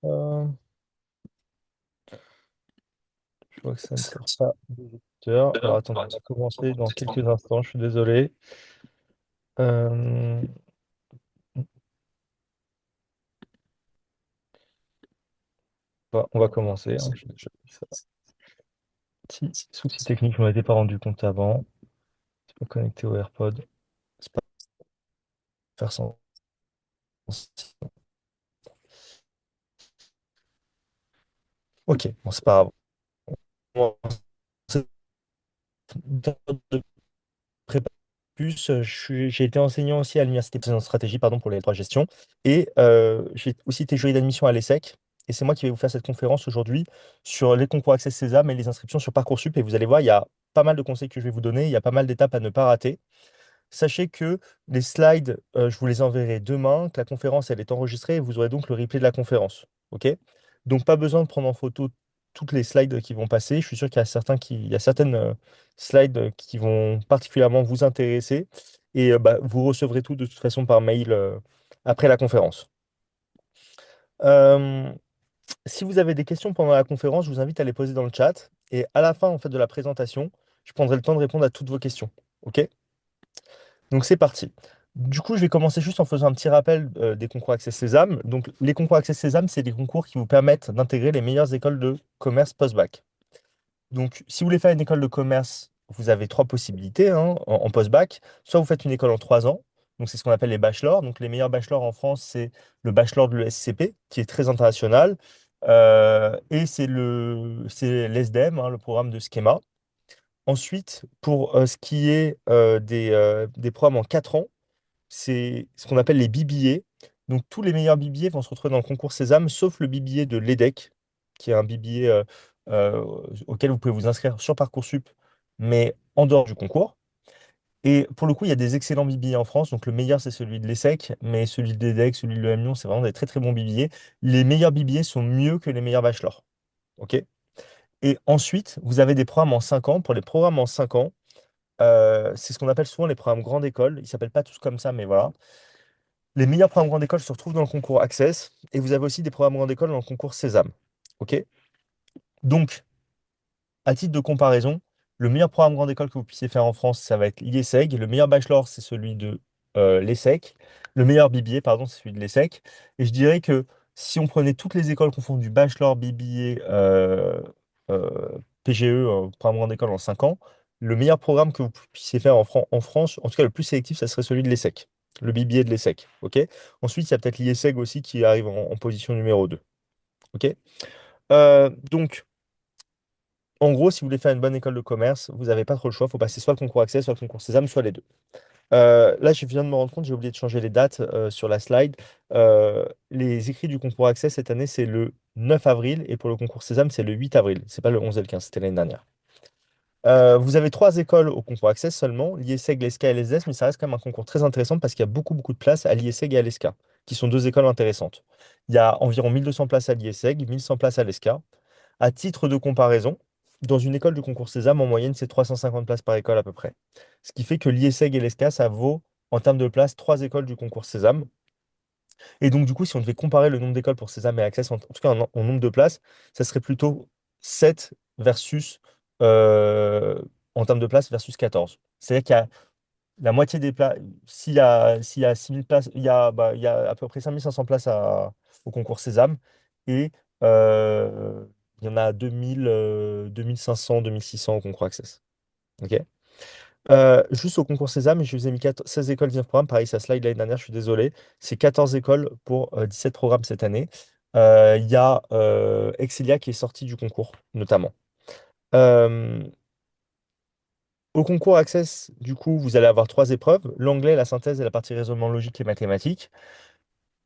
Euh, je vois que ça ne sort pas des écouteurs. Alors attendez, on va commencer dans quelques instants, je suis désolé. Euh, on va commencer, hein. Petit souci technique, je m'en étais pas rendu compte avant. C'est pas connecté au AirPod. C'est pas faire sans. Ok, bon, c'est pas grave. On va commencer de prépa plus. J'ai été enseignant aussi à l'université en stratégie, pardon, pour les trois gestions. Et j'ai aussi été jury d'admission à l'ESSEC. Et c'est moi qui vais vous faire cette conférence aujourd'hui sur les concours Access César et les inscriptions sur Parcoursup. Et vous allez voir, il y a pas mal de conseils que je vais vous donner. Il y a pas mal d'étapes à ne pas rater. Sachez que les slides, je vous les enverrai demain, que la conférence, elle est enregistrée et vous aurez donc le replay de la conférence. OK? Donc, pas besoin de prendre en photo toutes les slides qui vont passer. Je suis sûr qu'il y a il y a certaines slides qui vont particulièrement vous intéresser et bah, vous recevrez tout de toute façon par mail après la conférence. Euh, Si vous avez des questions pendant la conférence, je vous invite à les poser dans le chat et à la fin en fait, de la présentation, je prendrai le temps de répondre à toutes vos questions. OK? Donc c'est parti. Du coup, je vais commencer juste en faisant un petit rappel des concours Access Sésame. Donc les concours Access Sésame, c'est des concours qui vous permettent d'intégrer les meilleures écoles de commerce post-bac. Donc si vous voulez faire une école de commerce, vous avez trois possibilités hein, en post-bac. Soit vous faites une école en 3 ans, donc c'est ce qu'on appelle les bachelors. Donc les meilleurs bachelors en France, c'est le bachelor de l'ESCP, qui est très international. Et c'est l'ESDEM, hein, le programme de Schema. Ensuite, pour ce qui est des programmes en 4 ans, c'est ce qu'on appelle les BBA. Donc tous les meilleurs BBA vont se retrouver dans le concours Sésame, sauf le BBA de l'EDEC, qui est un BBA euh, auquel vous pouvez vous inscrire sur Parcoursup, mais en dehors du concours. Et pour le coup, il y a des excellents BBA en France. Donc le meilleur, c'est celui de l'ESSEC, mais celui de l'EDEC, celui de l'EM Lyon, c'est vraiment des très très bons BBA. Les meilleurs BBA sont mieux que les meilleurs bachelors. OK? Et ensuite, vous avez des programmes en 5 ans. Pour les programmes en 5 ans, c'est ce qu'on appelle souvent les programmes grande école. Ils ne s'appellent pas tous comme ça, mais voilà. Les meilleurs programmes grande école se retrouvent dans le concours Access et vous avez aussi des programmes grande école dans le concours Sésame. OK? Donc, à titre de comparaison, le meilleur programme grande école que vous puissiez faire en France, ça va être l'IESEG. Le meilleur bachelor, c'est celui de l'ESSEC. Le meilleur BBA, pardon, c'est celui de l'ESSEC. Et je dirais que si on prenait toutes les écoles confondues, bachelor, BBA, PGE, programme grande école en 5 ans, le meilleur programme que vous puissiez faire en France, en tout cas le plus sélectif, ça serait celui de l'ESSEC. Le BBA de l'ESSEC. OK? Ensuite, il y a peut-être l'IESEG aussi qui arrive en position numéro 2. OK? Donc, en gros, si vous voulez faire une bonne école de commerce, vous n'avez pas trop le choix. Il faut passer soit le concours Accès, soit le concours Sésame, soit les deux. Là, je viens de me rendre compte, j'ai oublié de changer les dates sur la slide. Les écrits du concours Accès cette année, c'est le 9 avril et pour le concours Sésame, c'est le 8 avril. C'est pas le 11 et le 15, c'était l'année dernière. Vous avez trois écoles au concours Access seulement, l'IESEG, l'ESCA et l'ESDES, mais ça reste quand même un concours très intéressant parce qu'il y a beaucoup, beaucoup de places à l'IESEG et à l'ESCA, qui sont deux écoles intéressantes. Il y a environ 1200 places à l'IESEG, 1100 places à l'ESCA. À titre de comparaison, dans une école du concours Sésame, en moyenne, c'est 350 places par école à peu près. Ce qui fait que l'IESEG et l'ESCA, ça vaut, en termes de places, trois écoles du concours Sésame. Et donc, du coup, si on devait comparer le nombre d'écoles pour Sésame et Access, en tout cas en nombre de places, ça serait plutôt 7 versus, euh, en termes de places, versus 14. C'est-à-dire qu'il y a la moitié des places, s'il y a 6000 places, il y a à peu près 5500 places au concours Sésame et euh, il y en a 2000, 2500, 2600 au concours Access. Ok. Juste au concours Sésame, je vous ai mis 16 écoles, 19 programmes. Pareil, ça slide l'année dernière, je suis désolé. C'est 14 écoles pour 17 programmes cette année. Il y a Excelia qui est sorti du concours, notamment. Euh, Au concours Access, du coup, vous allez avoir trois épreuves, l'anglais, la synthèse et la partie raisonnement logique et mathématiques.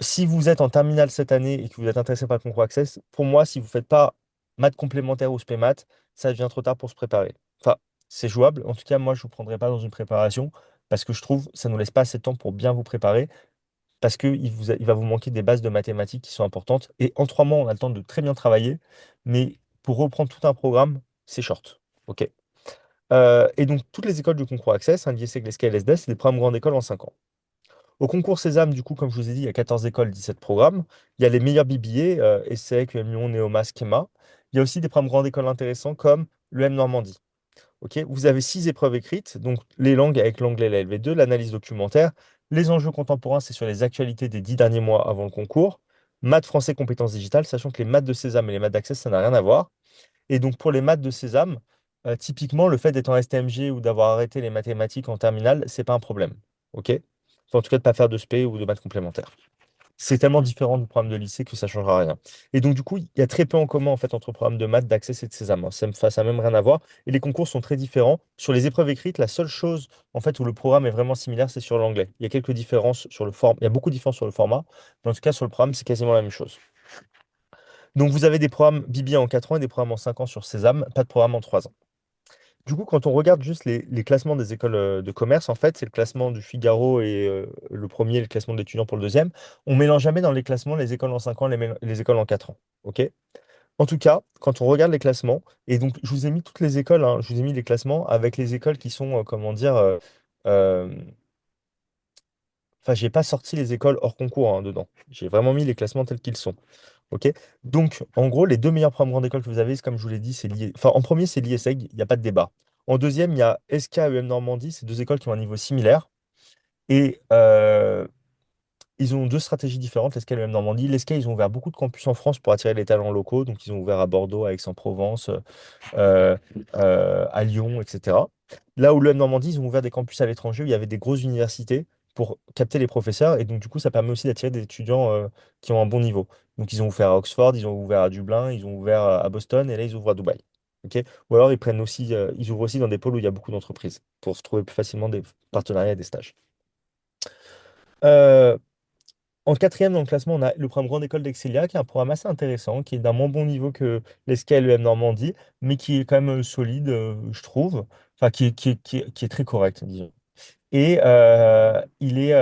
Si vous êtes en terminale cette année et que vous êtes intéressé par le concours Access, pour moi, si vous ne faites pas maths complémentaire ou spé maths, ça devient trop tard pour se préparer. Enfin, c'est jouable. En tout cas, moi, je ne vous prendrai pas dans une préparation parce que je trouve que ça ne nous laisse pas assez de temps pour bien vous préparer parce il va vous manquer des bases de mathématiques qui sont importantes. Et en 3 mois, on a le temps de très bien travailler, mais pour reprendre tout un programme, c'est short. OK. Et donc, toutes les écoles du concours Access, hein, l'IESEG, l'ESCA et l'ESDES, c'est des programmes grande école en 5 ans. Au concours Sésame, du coup, comme je vous ai dit, il y a 14 écoles, 17 programmes. Il y a les meilleurs BBA, ESSEC, UM Lyon, Neoma, Schema. Il y a aussi des programmes grande école intéressants comme l'EM Normandie. Ok, vous avez 6 épreuves écrites, donc les langues avec l'anglais et la LV2, l'analyse documentaire, les enjeux contemporains, c'est sur les actualités des 10 derniers mois avant le concours, maths, français, compétences digitales, sachant que les maths de Sésame et les maths d'Access, ça n'a rien à voir. Et donc pour les maths de Sésame, typiquement, le fait d'être en STMG ou d'avoir arrêté les mathématiques en terminale, c'est pas un problème. Ok? Enfin, en tout cas, de ne pas faire de spé ou de maths complémentaires. C'est tellement différent du programme de lycée que ça ne changera rien. Et donc, du coup, il y a très peu en commun en fait entre le programme de maths, d'Access et de Sésame, hein. Ça n'a même rien à voir. Et les concours sont très différents. Sur les épreuves écrites, la seule chose en fait où le programme est vraiment similaire, c'est sur l'anglais. Il y a quelques différences sur le format. Il y a beaucoup de différences sur le format. Mais en tout cas, sur le programme, c'est quasiment la même chose. Donc, vous avez des programmes BBA en 4 ans et des programmes en 5 ans sur Sésame, pas de programme en 3 ans. Du coup, quand on regarde juste les classements des écoles de commerce, en fait, c'est le classement du Figaro et le premier, le classement de l'étudiant pour le deuxième. On mélange jamais dans les classements les écoles en 5 ans, les écoles en 4 ans. OK? En tout cas, quand on regarde les classements, et donc je vous ai mis toutes les écoles, hein, je vous ai mis les classements avec les écoles qui sont, comment dire, euh, enfin, j'ai pas sorti les écoles hors concours hein, dedans. J'ai vraiment mis les classements tels qu'ils sont. OK? Donc, en gros, les deux meilleurs programmes grande école que vous avez, comme je vous l'ai dit, c'est l'IE. Enfin, en premier, c'est l'IESEG, il n'y a pas de débat. En deuxième, il y a SK et EM Normandie, c'est deux écoles qui ont un niveau similaire. Et ils ont deux stratégies différentes, l'ESCA et l'EM Normandie. L'ESCA, ils ont ouvert beaucoup de campus en France pour attirer les talents locaux. Donc, ils ont ouvert à Bordeaux, à Aix-en-Provence, euh, à Lyon, etc. Là où l'EM Normandie, ils ont ouvert des campus à l'étranger où il y avait des grosses universités pour capter les professeurs. Et donc, du coup, ça permet aussi d'attirer des étudiants qui ont un bon niveau. Donc, ils ont ouvert à Oxford, ils ont ouvert à Dublin, ils ont ouvert à Boston et là, ils ouvrent à Dubaï. Ok. Ou alors, ils prennent aussi, ils ouvrent aussi dans des pôles où il y a beaucoup d'entreprises pour se trouver plus facilement des partenariats et des stages. Euh, En quatrième dans le classement, on a le programme Grande École d'Excelia, qui est un programme assez intéressant, qui est d'un moins bon niveau que l'ESCA et l'EM Normandie, mais qui est quand même solide, je trouve. Enfin, qui est très correct, disons. Et il est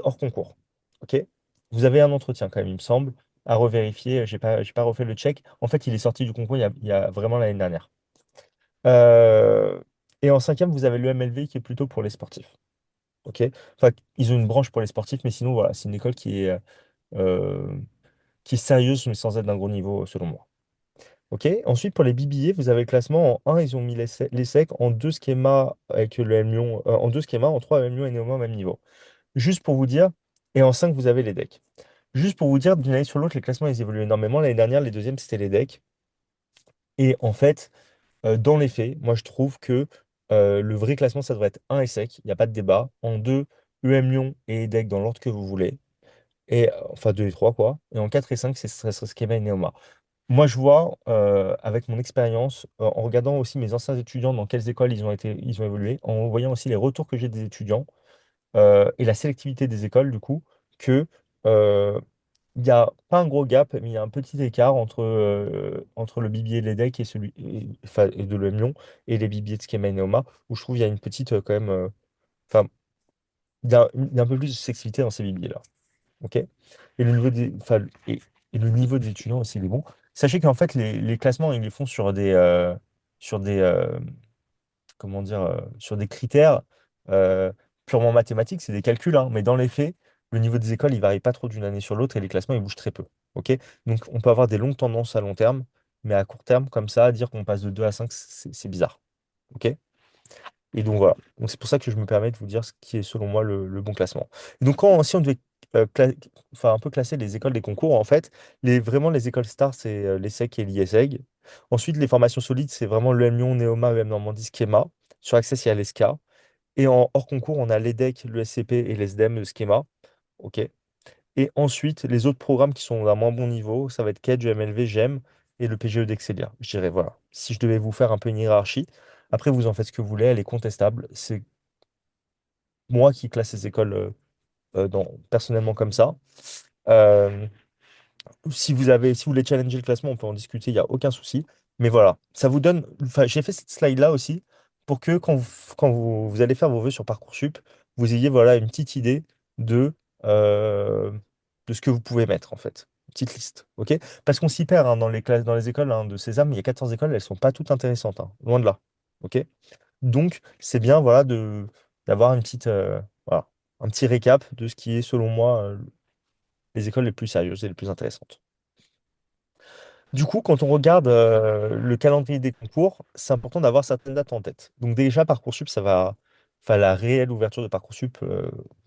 hors concours. OK? Vous avez un entretien quand même, il me semble, à revérifier. J'ai pas refait le check. En fait, il est sorti du concours il y a vraiment l'année dernière. Euh, et en cinquième, vous avez l'EMLV qui est plutôt pour les sportifs. OK? Enfin, ils ont une branche pour les sportifs, mais sinon, voilà, c'est une école euh, qui est sérieuse, mais sans être d'un gros niveau, selon moi. OK? Ensuite, pour les BBA, vous avez le classement en un ils ont mis les SEC, en 2 schémas avec le M Lyon, en 2 schémas, en 3 M Lyon et Néoma au même niveau. Juste pour vous dire, et en 5 vous avez les decks. Juste pour vous dire, d'une année sur l'autre, les classements, ils évoluent énormément. L'année dernière, les deuxièmes, c'était les decks. Et en fait, dans les faits, moi, je trouve que le vrai classement, ça devrait être un et sec, il n'y a pas de débat. En 2 UM Lyon et EDEC dans l'ordre que vous voulez. Et, enfin, 2 et 3 quoi. Et en 4 et 5 ça serait Schema et Neoma. Moi, je vois, avec mon expérience, en regardant aussi mes anciens étudiants, dans quelles écoles ils ont évolué, en voyant aussi les retours que j'ai des étudiants, et la sélectivité des écoles, du coup, que euh, il n'y a pas un gros gap, mais il y a un petit écart entre le BBA de l'EDEC et enfin, et de l'EM Lyon et les BBA de Schema et Neoma, où je trouve qu'il y a une petite, quand même, enfin, il y a un peu plus de sexualité dans ces BBA-là. OK? Et le niveau des, enfin, et le niveau des étudiants aussi, il est bon. Sachez qu'en fait, les classements, ils les font sur des, comment dire, sur des critères euh, purement mathématiques, c'est des calculs, hein, mais dans les faits, le niveau des écoles, il varie pas trop d'une année sur l'autre et les classements, ils bougent très peu. OK? Donc, on peut avoir des longues tendances à long terme, mais à court terme, comme ça, dire qu'on passe de 2 à 5, c'est bizarre. OK? Et donc voilà. Donc c'est pour ça que je me permets de vous dire ce qui est selon moi le bon classement. Et donc quand si on devait enfin, un peu classer les écoles des concours, en fait, vraiment les écoles stars, c'est l'ESSEC et l'IESEG. Ensuite, les formations solides, c'est vraiment l'EM Lyon, Neoma, EM Normandie, Schema. Sur Access, il y a l'ESCA. Et en hors concours, on a l'EDEC, le SCP et l'ESDEM, le Schema. OK. Et ensuite, les autres programmes qui sont d'un moins bon niveau, ça va être CADE, MLV, GEM et le PGE d'Excelia. Je dirais, voilà. Si je devais vous faire un peu une hiérarchie, après, vous en faites ce que vous voulez, elle est contestable. C'est moi qui classe les écoles personnellement comme ça. Euh, si vous voulez challenger le classement, on peut en discuter, il n'y a aucun souci. Mais voilà, ça vous donne. Enfin, j'ai fait cette slide-là aussi pour que vous allez faire vos vœux sur Parcoursup, vous ayez voilà, une petite idée de, euh, de ce que vous pouvez mettre en fait. Une petite liste. OK? Parce qu'on s'y perd hein, dans les classes, dans les écoles hein, de Sésame, il y a 14 écoles, elles ne sont pas toutes intéressantes. Hein, loin de là. OK? Donc, c'est bien voilà, d'avoir voilà, un petit récap de ce qui est, selon moi, les écoles les plus sérieuses et les plus intéressantes. Du coup, quand on regarde le calendrier des concours, c'est important d'avoir certaines dates en tête. Donc déjà, Parcoursup, enfin la réelle ouverture de Parcoursup,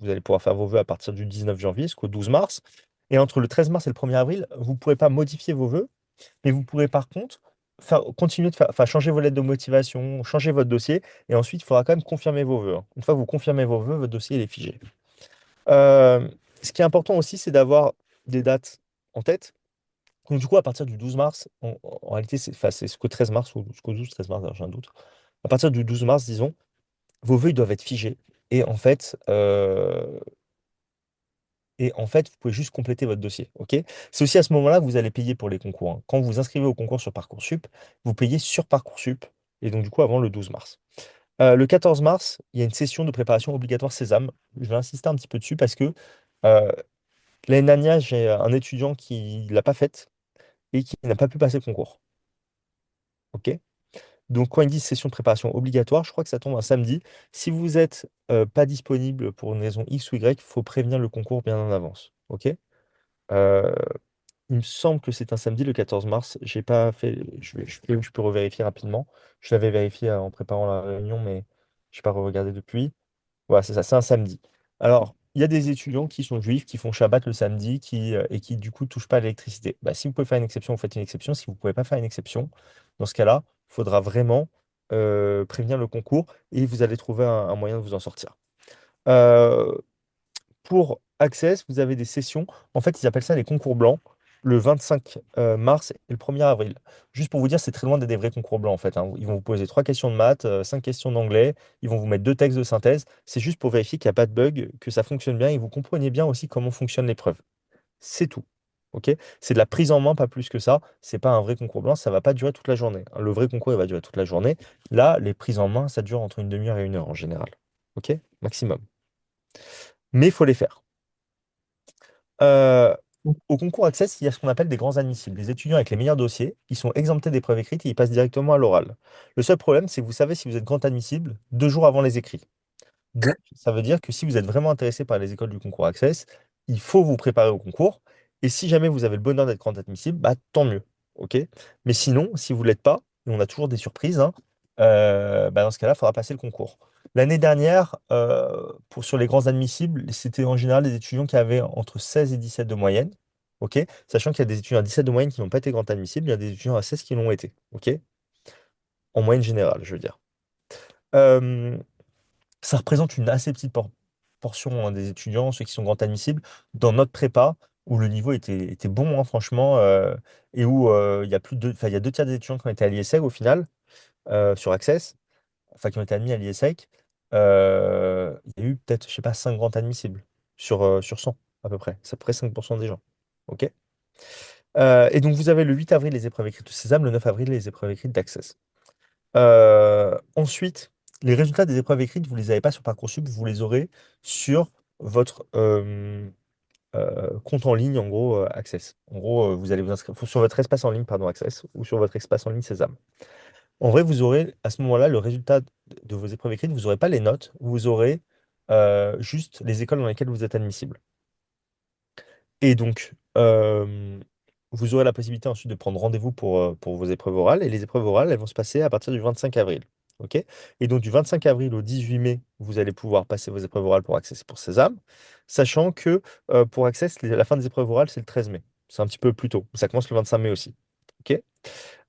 vous allez pouvoir faire vos vœux à partir du 19 janvier jusqu'au 12 mars. Et entre le 13 mars et le 1er avril, vous ne pourrez pas modifier vos vœux, mais vous pourrez par contre continuer de faire, enfin, changer vos lettres de motivation, changer votre dossier, et ensuite, il faudra quand même confirmer vos vœux, hein. Une fois que vous confirmez vos vœux, votre dossier il est figé. Euh, Ce qui est important aussi, c'est d'avoir des dates en tête. Donc, du coup, à partir du 12 mars, en réalité, c'est jusqu'au 13 mars ou jusqu'au 12-13 mars, alors, j'ai un doute. À partir du 12 mars, disons, vos vœux ils doivent être figés. Et en fait, vous pouvez juste compléter votre dossier. Ok? C'est aussi à ce moment-là que vous allez payer pour les concours, hein. Quand vous vous inscrivez au concours sur Parcoursup, vous payez sur Parcoursup. Et donc, du coup, avant le 12 mars. Le 14 mars, il y a une session de préparation obligatoire Sésame. Je vais insister un petit peu dessus parce que euh, l'année dernière, j'ai un étudiant qui ne l'a pas faite et qui n'a pas pu passer le concours. Ok? Donc, quand ils disent session de préparation obligatoire, je crois que ça tombe un samedi. Si vous n'êtes pas disponible pour une raison X ou Y, il faut prévenir le concours bien en avance. Ok? Euh, il me semble que c'est un samedi le 14 mars. J'ai pas fait. Je peux revérifier rapidement. Je l'avais vérifié en préparant la réunion, mais je n'ai pas regardé depuis. Voilà, c'est ça, c'est un samedi. Alors, il y a des étudiants qui sont juifs, qui font Shabbat le samedi, et qui du coup touchent pas à l'électricité. Bah, si vous pouvez faire une exception, vous faites une exception. Si vous ne pouvez pas faire une exception, dans ce cas-là, il faudra vraiment prévenir le concours et vous allez trouver un moyen de vous en sortir. Euh, pour Access, vous avez des sessions. En fait, ils appellent ça les concours blancs, le 25 mars et le 1er avril. Juste pour vous dire, c'est très loin d'être des vrais concours blancs, en fait, hein. Ils vont vous poser trois questions de maths, cinq questions d'anglais. Ils vont vous mettre deux textes de synthèse. C'est juste pour vérifier qu'il n'y a pas de bug, que ça fonctionne bien et vous comprenez bien aussi comment fonctionne l'épreuve. C'est tout. Ok? C'est de la prise en main, pas plus que ça. C'est pas un vrai concours blanc, ça va pas durer toute la journée. Le vrai concours, il va durer toute la journée. Là, les prises en main, ça dure entre une demi-heure et une heure en général. Ok? Maximum. Mais il faut les faire. Euh, Au concours Access, il y a ce qu'on appelle des grands admissibles. Les étudiants avec les meilleurs dossiers, ils sont exemptés d'épreuves écrites et ils passent directement à l'oral. Le seul problème, c'est que vous savez si vous êtes grand admissible 2 jours avant les écrits. Donc, ça veut dire que si vous êtes vraiment intéressé par les écoles du concours Access, il faut vous préparer au concours. Et si jamais vous avez le bonheur d'être grand admissible, bah, tant mieux. OK? Mais sinon, si vous ne l'êtes pas, et on a toujours des surprises, hein, bah, dans ce cas-là, il faudra passer le concours. L'année dernière, sur les grands admissibles, c'était en général des étudiants qui avaient entre 16 et 17 de moyenne. OK? Sachant qu'il y a des étudiants à 17 de moyenne qui n'ont pas été grand admissibles, il y a des étudiants à 16 qui l'ont été. OK? En moyenne générale, je veux dire. Euh, Ça représente une assez petite portion, hein, des étudiants, ceux qui sont grand admissibles, dans notre prépa, où le niveau était bon, hein, franchement, et où il y a enfin, il y a 2 tiers des étudiants qui ont été à l'IESEG au final, sur Access, enfin qui ont été admis à l'IESEG. Il y a eu peut-être, je sais pas, 5 grands admissibles sur 100 à peu près. C'est à peu près 5% des gens. OK? Et donc vous avez le 8 avril les épreuves écrites de Sésame, le 9 avril les épreuves écrites d'Access. Ensuite, les résultats des épreuves écrites, vous ne les avez pas sur Parcoursup, vous les aurez sur votre compte en ligne, en gros, Access. En gros, vous allez vous inscrire sur votre espace en ligne, pardon, Access, ou sur votre espace en ligne Sésame. En vrai, vous aurez à ce moment-là le résultat de vos épreuves écrites, vous n'aurez pas les notes, vous aurez juste les écoles dans lesquelles vous êtes admissible. Et donc, vous aurez la possibilité ensuite de prendre rendez-vous pour vos épreuves orales. Et les épreuves orales, elles vont se passer à partir du 25 avril. OK? Et donc, du 25 avril au 18 mai, vous allez pouvoir passer vos épreuves orales pour Access et pour Sésame. Sachant que pour Access, la fin des épreuves orales, c'est le 13 mai. C'est un petit peu plus tôt. Ça commence le 25 mai aussi. OK?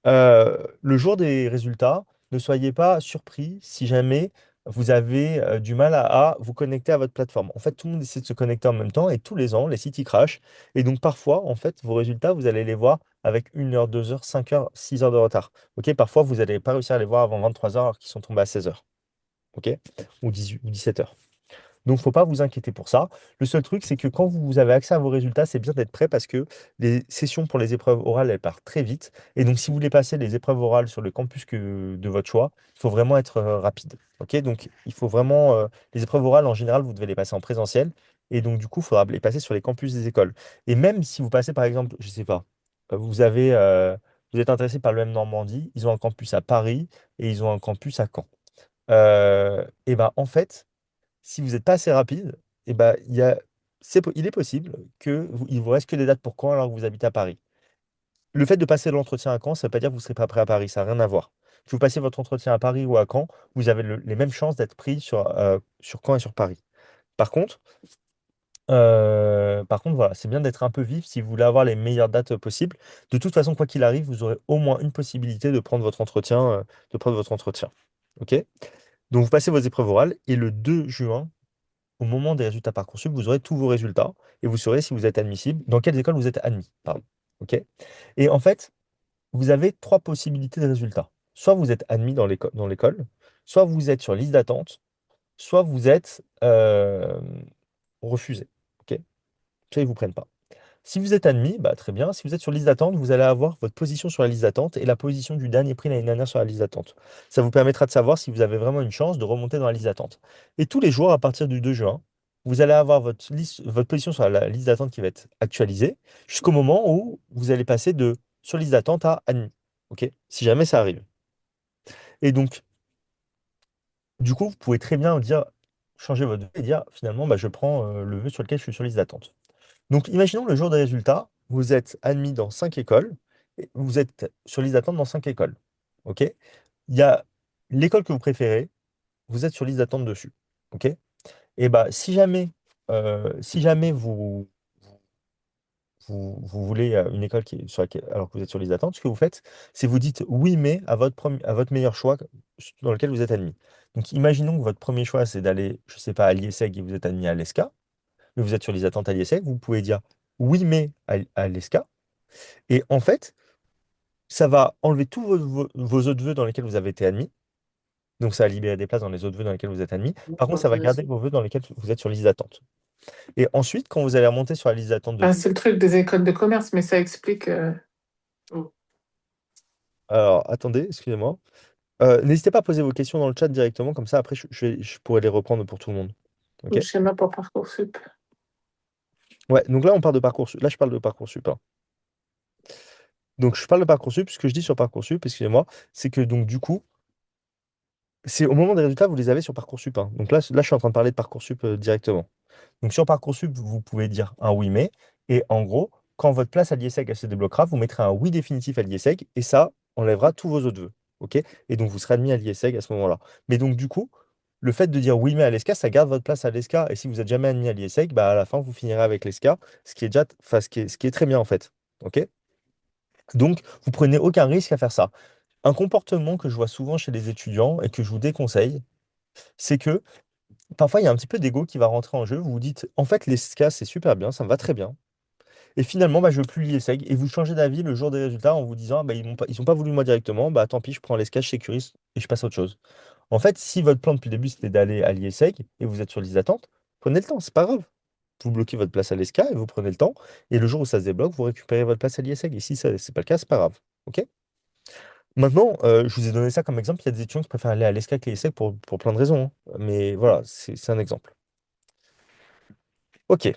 Le jour des résultats, ne soyez pas surpris si jamais vous avez du mal à vous connecter à votre plateforme. En fait, tout le monde essaie de se connecter en même temps et tous les ans, les sites ils crashent. Et donc, parfois, en fait, vos résultats, vous allez les voir avec 1 heure, 2 heures, 5 heures, 6 heures de retard. OK? Parfois, vous n'allez pas réussir à les voir avant 23 heures alors qu'ils sont tombés à 16 heures. OK? Ou 18 ou 17 heures. Donc, faut pas vous inquiéter pour ça. Le seul truc, c'est que quand vous avez accès à vos résultats, c'est bien d'être prêt parce que les sessions pour les épreuves orales, elles partent très vite. Et donc, si vous voulez passer les épreuves orales sur le campus de votre choix, il faut vraiment être rapide. Ok? Donc, il faut vraiment. Les épreuves orales, en général, vous devez les passer en présentiel. Et donc, du coup, il faudra les passer sur les campus des écoles. Et même si vous passez, par exemple, je sais pas, vous êtes intéressé par le M Normandie, ils ont un campus à Paris et ils ont un campus à Caen. Et ben, en fait, Si vous n'êtes pas assez rapide, eh ben, il est possible il vous reste que des dates pour Caen alors que vous habitez à Paris. Le fait de passer l'entretien à Caen, ça ne veut pas dire que vous ne serez pas prêt à Paris, ça n'a rien à voir. Que vous passiez votre entretien à Paris ou à Caen, vous avez les mêmes chances d'être pris sur Caen et sur Paris. Par contre, voilà, c'est bien d'être un peu vif si vous voulez avoir les meilleures dates possibles. De toute façon, quoi qu'il arrive, vous aurez au moins une possibilité de prendre votre entretien. OK? Donc, vous passez vos épreuves orales et le 2 juin, au moment des résultats Parcoursup, vous aurez tous vos résultats et vous saurez si vous êtes admissible, dans quelles écoles vous êtes admis. Pardon. OK? Et en fait, vous avez trois possibilités de résultats. Soit vous êtes admis dans l'école, soit vous êtes sur liste d'attente, soit vous êtes refusé. OK? Ça, ils ne vous prennent pas. Si vous êtes admis, bah, très bien. Si vous êtes sur liste d'attente, vous allez avoir votre position sur la liste d'attente et la position du dernier prix l'année dernière sur la liste d'attente. Ça vous permettra de savoir si vous avez vraiment une chance de remonter dans la liste d'attente. Et tous les jours, à partir du 2 juin, vous allez avoir votre position sur la liste d'attente qui va être actualisée jusqu'au moment où vous allez passer de sur liste d'attente à admis. OK? Si jamais ça arrive. Et donc, du coup, vous pouvez très bien dire, changer votre vœu et dire finalement, bah, je prends le vœu sur lequel je suis sur liste d'attente. Donc, imaginons le jour des résultats, vous êtes admis dans 5 écoles, et vous êtes sur liste d'attente dans 5 écoles. OK? Il y a l'école que vous préférez, vous êtes sur liste d'attente dessus. OK? Et bah, si jamais vous voulez une école sur laquelle, alors que vous êtes sur liste d'attente, ce que vous faites, c'est vous dites oui, mais à votre meilleur choix dans lequel vous êtes admis. Donc, imaginons que votre premier choix, c'est d'aller, je ne sais pas, à l'IESEG et vous êtes admis à l'ESCA, mais vous êtes sur liste d'attente à l'IESEG, vous pouvez dire oui, mais à l'ESCA. Et en fait, ça va enlever tous vos autres vœux dans lesquels vous avez été admis. Donc, ça va libérer des places dans les autres vœux dans lesquels vous êtes admis. Par contre, ça va garder vos vœux dans lesquels vous êtes sur liste d'attente. Et ensuite, quand vous allez remonter sur la liste d'attente de... Ah, c'est le truc des écoles de commerce, mais ça explique. Oh. Alors, attendez, excusez-moi. N'hésitez pas à poser vos questions dans le chat directement, comme ça, après, je pourrai les reprendre pour tout le monde. Le OK? schéma pour Parcoursup. Ouais, donc là, on parle de Parcoursup. Là, je parle de Parcoursup, hein. Donc, je parle de Parcoursup. Ce que je dis sur Parcoursup, excusez-moi, c'est que donc, du coup, c'est au moment des résultats, vous les avez sur Parcoursup, hein. Donc là, je suis en train de parler de Parcoursup directement. Donc sur Parcoursup, vous pouvez dire un oui mais. Et en gros, quand votre place à l'IESEG elle se débloquera, vous mettrez un oui définitif à l'IESEG et ça enlèvera tous vos autres vœux. OK? Et donc vous serez admis à l'IESEG à ce moment-là. Mais donc du coup, le fait de dire oui mais à l'ESCA, ça garde votre place à l'ESCA. Et si vous n'êtes jamais admis à l'IESEG, bah à la fin, vous finirez avec l'ESCA, ce qui est déjà, enfin, ce qui est très bien en fait. OK? Donc, vous prenez aucun risque à faire ça. Un comportement que je vois souvent chez les étudiants et que je vous déconseille, c'est que parfois, il y a un petit peu d'ego qui va rentrer en jeu. Vous vous dites, en fait, les SCA, c'est super bien, ça me va très bien. Et finalement, bah, je veux plus l'IESEG. Et vous changez d'avis le jour des résultats en vous disant, ah, bah, ils ont pas voulu moi directement, bah tant pis, je prends les SCA, je sécurise et je passe à autre chose. En fait, si votre plan depuis le début, c'était d'aller à l'IESEG et vous êtes sur liste d'attente, prenez le temps, c'est pas grave. Vous bloquez votre place à l'ESCA et vous prenez le temps. Et le jour où ça se débloque, vous récupérez votre place à l'IESEG. Et si ça, c'est pas le cas, c'est pas grave. OK? Maintenant, je vous ai donné ça comme exemple. Il y a des étudiants qui préfèrent aller à l'ESCA que l'IESEG pour plein de raisons, hein. Mais voilà, c'est un exemple. OK.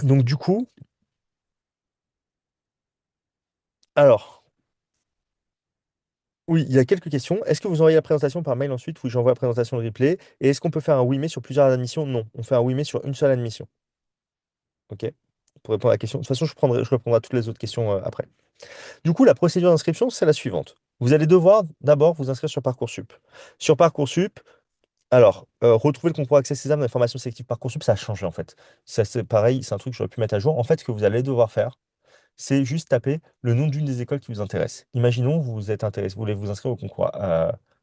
Donc du coup, alors, oui, il y a quelques questions. Est-ce que vous envoyez la présentation par mail ensuite? Oui, j'envoie la présentation de replay. Et est-ce qu'on peut faire un oui mais sur plusieurs admissions? Non, on fait un oui mais sur une seule admission. OK? Pour répondre à la question. De toute façon, je répondrai à toutes les autres questions après. Du coup, la procédure d'inscription, c'est la suivante. Vous allez devoir d'abord vous inscrire sur Parcoursup. Sur Parcoursup, alors, retrouver le concours Accès Sésame d'information sélective Parcoursup, ça a changé en fait. Ça, c'est pareil, c'est un truc que j'aurais pu mettre à jour. En fait, ce que vous allez devoir faire, c'est juste taper le nom d'une des écoles qui vous intéresse. Imaginons, vous êtes intéressé, vous voulez vous inscrire au concours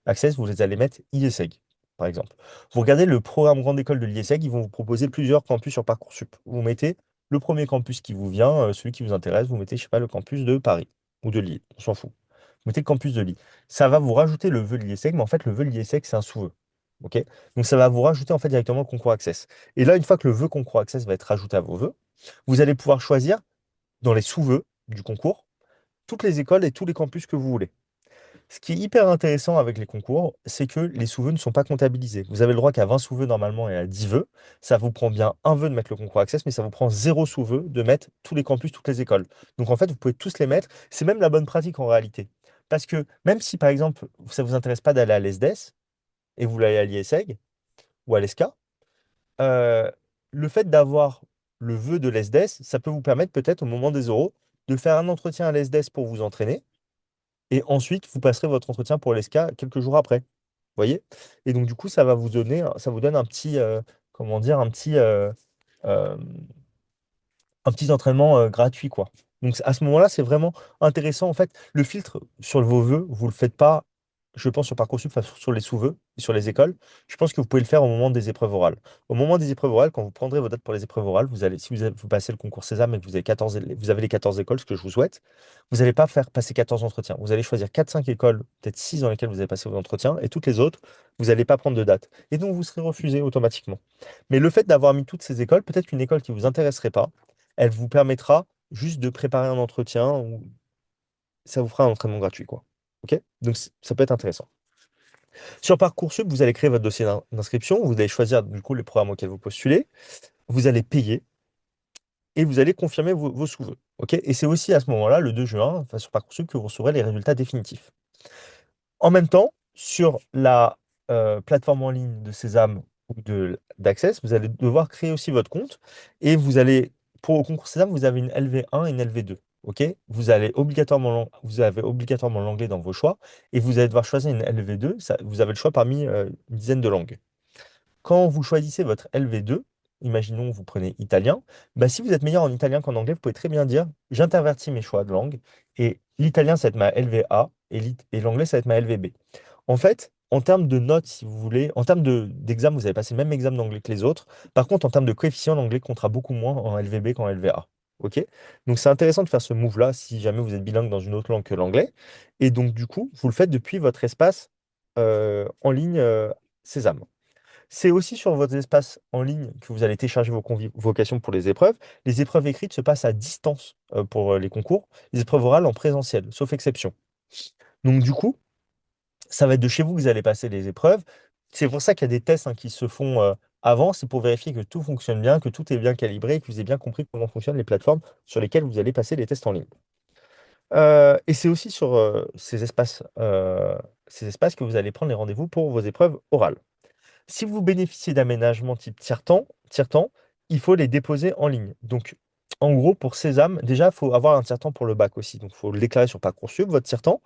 Access, vous allez mettre IESEG, par exemple. Vous regardez le programme grande école de l'IESEG, ils vont vous proposer plusieurs campus sur Parcoursup. Vous mettez le premier campus qui vous vient, celui qui vous intéresse, vous mettez, je sais pas, le campus de Paris ou de Lille, on s'en fout. Vous mettez le campus de Lille. Ça va vous rajouter le vœu de l'IESEG, mais en fait, le vœu de l'IESEG, c'est un sous-vœu. OK? Donc ça va vous rajouter en fait directement le concours Access. Et là, une fois que le vœu concours Access va être rajouté à vos vœux, vous allez pouvoir choisir dans les sous-vœux du concours, toutes les écoles et tous les campus que vous voulez. Ce qui est hyper intéressant avec les concours, c'est que les sous-vœux ne sont pas comptabilisés. Vous avez le droit qu'à 20 sous-vœux normalement et à 10 vœux. Ça vous prend bien un vœu de mettre le concours Access, mais ça vous prend zéro sous-vœu de mettre tous les campus, toutes les écoles. Donc en fait, vous pouvez tous les mettre. C'est même la bonne pratique en réalité. Parce que même si par exemple, ça ne vous intéresse pas d'aller à l'ESDES et vous voulez aller à l'IESEG ou à l'ESCA, euh, le fait d'avoir le vœu de l'ESDES, ça peut vous permettre peut-être au moment des oraux de faire un entretien à l'ESDES pour vous entraîner, et ensuite vous passerez votre entretien pour l'ESCA quelques jours après. Vous voyez? Et donc du coup, ça vous donne un petit, comment dire, euh, un petit entraînement gratuit, quoi. Donc à ce moment-là, c'est vraiment intéressant. En fait, le filtre sur vos vœux, vous le faites pas, je pense, sur Parcoursup, enfin, sur les sous-vœux, sur les écoles. Je pense que vous pouvez le faire au moment des épreuves orales. Au moment des épreuves orales, quand vous prendrez vos dates pour les épreuves orales, vous allez, si vous passez le concours Sésame et que vous avez 14, vous avez les 14 écoles, ce que je vous souhaite, vous n'allez pas faire passer 14 entretiens. Vous allez choisir 4 5 écoles, peut-être 6 dans lesquelles vous allez passer vos entretiens, et toutes les autres, vous n'allez pas prendre de date. Et donc, vous serez refusé automatiquement. Mais le fait d'avoir mis toutes ces écoles, peut-être qu'une école qui ne vous intéresserait pas, elle vous permettra juste de préparer un entretien ou ça vous fera un entraînement gratuit, quoi. OK? Donc, ça peut être intéressant. Sur Parcoursup, vous allez créer votre dossier d'inscription, vous allez choisir du coup les programmes auxquels vous postulez, vous allez payer et vous allez confirmer vos sous-vœux. OK? Et c'est aussi à ce moment-là, le 2 juin, enfin, sur Parcoursup, que vous recevrez les résultats définitifs. En même temps, sur la plateforme en ligne de Sésame ou d'Access, vous allez devoir créer aussi votre compte et vous allez, pour le concours Sésame, vous avez une LV1 et une LV2. OK? Vous avez obligatoirement l'anglais dans vos choix et vous allez devoir choisir une LV2. Vous avez le choix parmi une dizaine de langues. Quand vous choisissez votre LV2, imaginons vous prenez italien, bah, si vous êtes meilleur en italien qu'en anglais, vous pouvez très bien dire j'intervertis mes choix de langue et l'italien ça va être ma LV1 et l'anglais ça va être ma LV2. En fait, en termes de notes, si vous voulez, en termes d'examen, vous avez passé le même examen d'anglais que les autres. Par contre, en termes de coefficient, l'anglais comptera beaucoup moins en LVB qu'en LVA. OK? Donc, c'est intéressant de faire ce move-là si jamais vous êtes bilingue dans une autre langue que l'anglais. Et donc, du coup, vous le faites depuis votre espace en ligne Sésame. C'est aussi sur votre espace en ligne que vous allez télécharger vos convocations pour les épreuves. Les épreuves écrites se passent à distance pour les concours. Les épreuves orales en présentiel, sauf exception. Donc, du coup, ça va être de chez vous que vous allez passer les épreuves. C'est pour ça qu'il y a des tests qui se font avant, c'est pour vérifier que tout fonctionne bien, que tout est bien calibré, que vous avez bien compris comment fonctionnent les plateformes sur lesquelles vous allez passer les tests en ligne. Et c'est aussi sur ces espaces que vous allez prendre les rendez-vous pour vos épreuves orales. Si vous bénéficiez d'aménagements type tiers-temps, il faut les déposer en ligne. Donc, en gros, pour Sésame, déjà, il faut avoir un tiers-temps pour le bac aussi. Donc, il faut le déclarer sur Parcoursup, votre tiers-temps.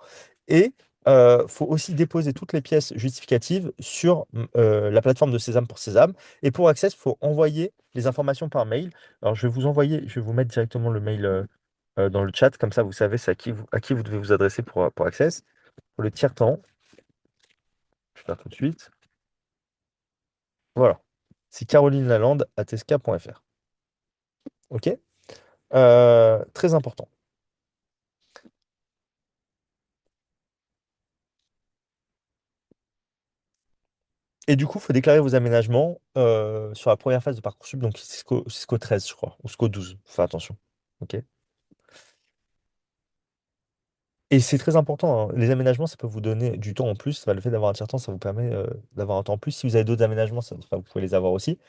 Et il faut aussi déposer toutes les pièces justificatives sur la plateforme de Sésame pour Sésame. Et pour Access, il faut envoyer les informations par mail. Alors, je vais vous mettre directement le mail dans le chat. Comme ça, vous savez c'est à qui vous devez vous adresser pour Access. Pour le tiers-temps, je vais faire tout de suite. Voilà. C'est caroline.lalande@tesca.fr. OK? Très important. Et du coup, il faut déclarer vos aménagements sur la première phase de Parcoursup, donc c'est jusqu'au 13, je crois, ou jusqu'au 12. Faut faire attention. OK? Et c'est très important, hein. Les aménagements, ça peut vous donner du temps en plus. Enfin, le fait d'avoir un tiers-temps, ça vous permet d'avoir un temps en plus. Si vous avez d'autres aménagements, enfin, vous pouvez les avoir aussi.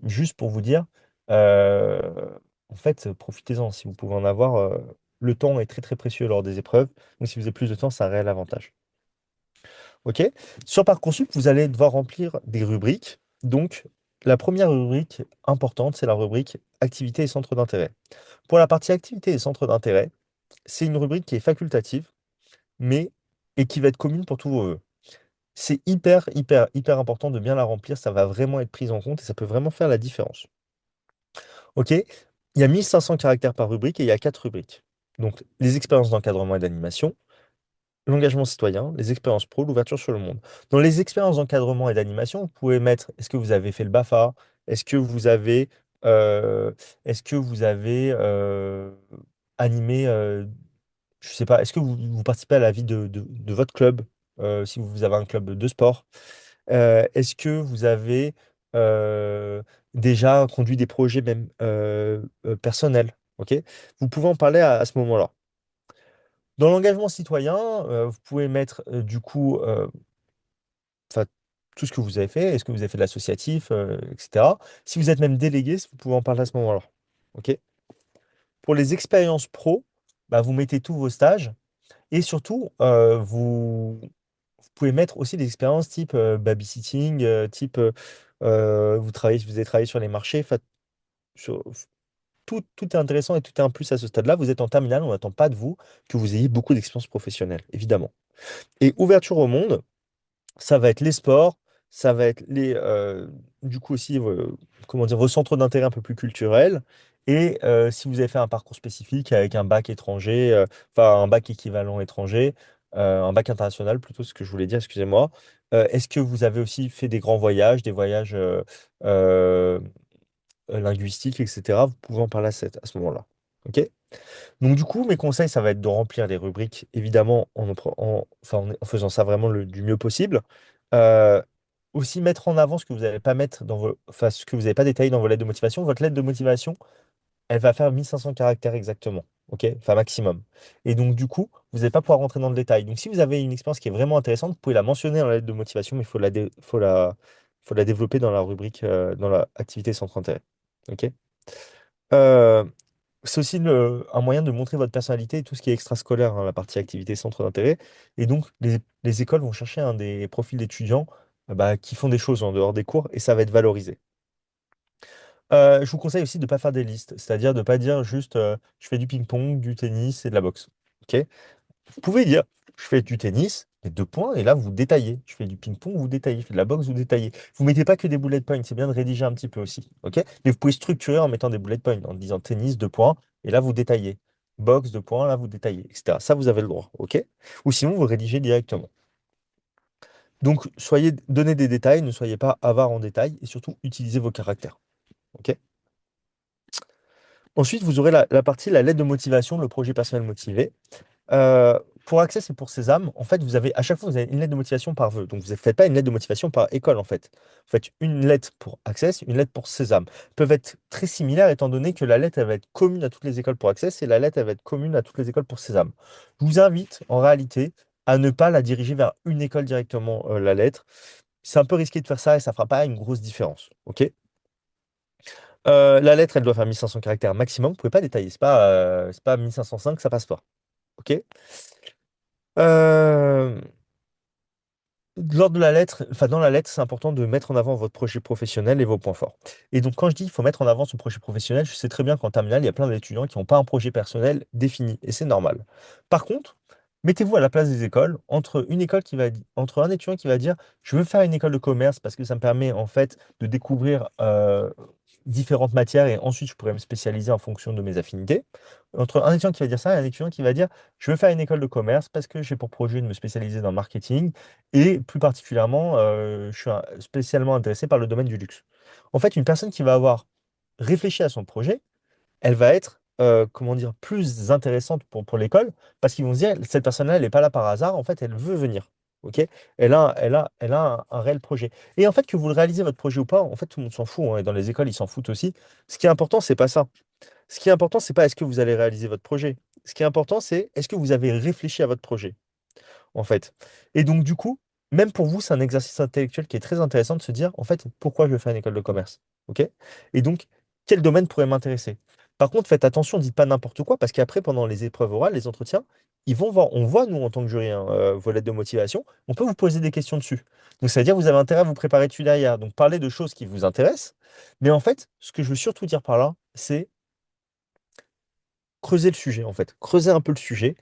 Juste pour vous dire, euh, en fait, profitez-en. Si vous pouvez en avoir, le temps est très très précieux lors des épreuves. Donc, si vous avez plus de temps, c'est un réel avantage. OK? Sur Parcoursup, vous allez devoir remplir des rubriques. Donc, la première rubrique importante, c'est la rubrique activités et centres d'intérêt. Pour la partie activités et centres d'intérêt, c'est une rubrique qui est facultative, mais et qui va être commune pour tous vos vœux. C'est hyper, hyper, hyper important de bien la remplir. Ça va vraiment être pris en compte et ça peut vraiment faire la différence. OK? Il y a 1500 caractères par rubrique et il y a 4 rubriques. Donc, les expériences d'encadrement et d'animation, l'engagement citoyen, les expériences pro, l'ouverture sur le monde. Dans les expériences d'encadrement et d'animation, vous pouvez mettre est-ce que vous avez fait le BAFA? Est-ce que vous avez, euh, est-ce que vous avez animé, je sais pas, est-ce que vous participez à la vie de votre club, si vous avez un club de sport? Est-ce que vous avez déjà conduit des projets même personnels? Ok? Vous pouvez en parler à ce moment-là. Dans l'engagement citoyen, vous pouvez mettre du coup 'fin, tout ce que vous avez fait. Est-ce que vous avez fait de l'associatif, etc. Si vous êtes même délégué, vous pouvez en parler à ce moment-là. Ok? Pour les expériences pro, bah, vous mettez tous vos stages et surtout, vous pouvez mettre aussi des expériences type babysitting, type Vous avez travaillé sur les marchés. Sur- tout est intéressant et tout est un plus à ce stade-là. Vous êtes en terminale, on n'attend pas de vous que vous ayez beaucoup d'expérience professionnelle, évidemment. Et ouverture au monde, ça va être les sports, ça va être du coup aussi, comment dire, vos centres d'intérêt un peu plus culturels. Et si vous avez fait un parcours spécifique avec un bac étranger, enfin un bac équivalent étranger, un bac international plutôt, ce que je voulais dire, excusez-moi. Est-ce que vous avez aussi fait des grands voyages, des voyages euh, linguistiques, etc. Vous pouvez en parler à ce moment-là. OK? Donc du coup, mes conseils, ça va être de remplir les rubriques, évidemment, en faisant ça vraiment du mieux possible. Euh, Aussi mettre en avant ce que vous n'allez pas mettre enfin, ce que vous n'avez pas détaillé dans vos lettres de motivation. Votre lettre de motivation, elle va faire 1500 caractères exactement, ok? Enfin maximum. Et donc du coup, vous n'allez pas pouvoir rentrer dans le détail. Donc si vous avez une expérience qui est vraiment intéressante, vous pouvez la mentionner dans la lettre de motivation, mais faut la développer dans la rubrique, dans la activité centre intérêt. Ok? Euh, c'est aussi un moyen de montrer votre personnalité et tout ce qui est extrascolaire, hein, la partie activité centre d'intérêt. Et donc, les écoles vont chercher des profils d'étudiants bah, qui font des choses en dehors des cours et ça va être valorisé. Je vous conseille aussi de ne pas faire des listes, c'est-à-dire de ne pas dire juste je fais du ping-pong, du tennis et de la boxe. Ok. Vous pouvez dire, je fais du tennis, mais deux points, et là, vous détaillez. Je fais du ping-pong, vous détaillez. Je fais de la boxe, vous détaillez. Vous mettez pas que des bullet points, c'est bien de rédiger un petit peu aussi. OK? Mais vous pouvez structurer en mettant des bullet points, en disant tennis, deux points, et là, vous détaillez. Boxe, deux points, là, vous détaillez, etc. Ça, vous avez le droit. OK? Ou sinon, vous rédigez directement. Donc, donnez des détails, ne soyez pas avare en détails, et surtout, utilisez vos caractères. OK? Ensuite, vous aurez la lettre de motivation, le projet personnel motivé. Pour Access et pour Sésame, en fait, à chaque fois, vous avez une lettre de motivation par vœu. Donc, vous ne faites pas une lettre de motivation par école, en fait. Vous faites une lettre pour Access, une lettre pour Sésame. Elles peuvent être très similaires, étant donné que la lettre, elle va être commune à toutes les écoles pour Access et la lettre, elle va être commune à toutes les écoles pour Sésame. Je vous invite, en réalité, à ne pas la diriger vers une école directement, la lettre. C'est un peu risqué de faire ça et ça ne fera pas une grosse différence. OK? La lettre, elle doit faire 1500 caractères maximum. Vous ne pouvez pas détailler. C'est pas 1505, ça passe pas. OK? Euh, Lors de la lettre, enfin dans la lettre, c'est important de mettre en avant votre projet professionnel et vos points forts. Et donc quand je dis qu'il faut mettre en avant son projet professionnel, je sais très bien qu'en terminale, il y a plein d'étudiants qui n'ont pas un projet personnel défini, et c'est normal. Par contre, mettez-vous à la place des écoles, entre un étudiant qui va dire, je veux faire une école de commerce parce que ça me permet en fait de découvrir différentes matières et ensuite je pourrais me spécialiser en fonction de mes affinités. Entre un étudiant qui va dire ça et un étudiant qui va dire, je veux faire une école de commerce parce que j'ai pour projet de me spécialiser dans le marketing et plus particulièrement, je suis spécialement intéressé par le domaine du luxe. En fait, une personne qui va avoir réfléchi à son projet, elle va être, comment dire, plus intéressante pour l'école parce qu'ils vont se dire, cette personne-là, elle n'est pas là par hasard, en fait, elle veut venir. OK? Elle a un réel projet. Et en fait, que vous le réalisez votre projet ou pas, en fait, tout le monde s'en fout, hein, et dans les écoles, ils s'en foutent aussi. Ce qui est important, c'est pas ça. Ce qui est important, c'est pas est-ce que vous allez réaliser votre projet. Ce qui est important, c'est est-ce que vous avez réfléchi à votre projet en fait. Et donc, du coup, même pour vous, c'est un exercice intellectuel qui est très intéressant de se dire, en fait, pourquoi je veux faire une école de commerce? OK? Et donc, quel domaine pourrait m'intéresser? Par contre, faites attention, dites pas n'importe quoi, parce qu'après, pendant les épreuves orales, les entretiens, ils vont voir, on voit, nous, en tant que jury, hein, vos lettres de motivation, on peut vous poser des questions dessus. Donc, ça veut dire que vous avez intérêt à vous préparer dessus derrière. Donc, parlez de choses qui vous intéressent. Mais en fait, ce que je veux surtout dire par là, c'est creuser le sujet, en fait. Creuser un peu le sujet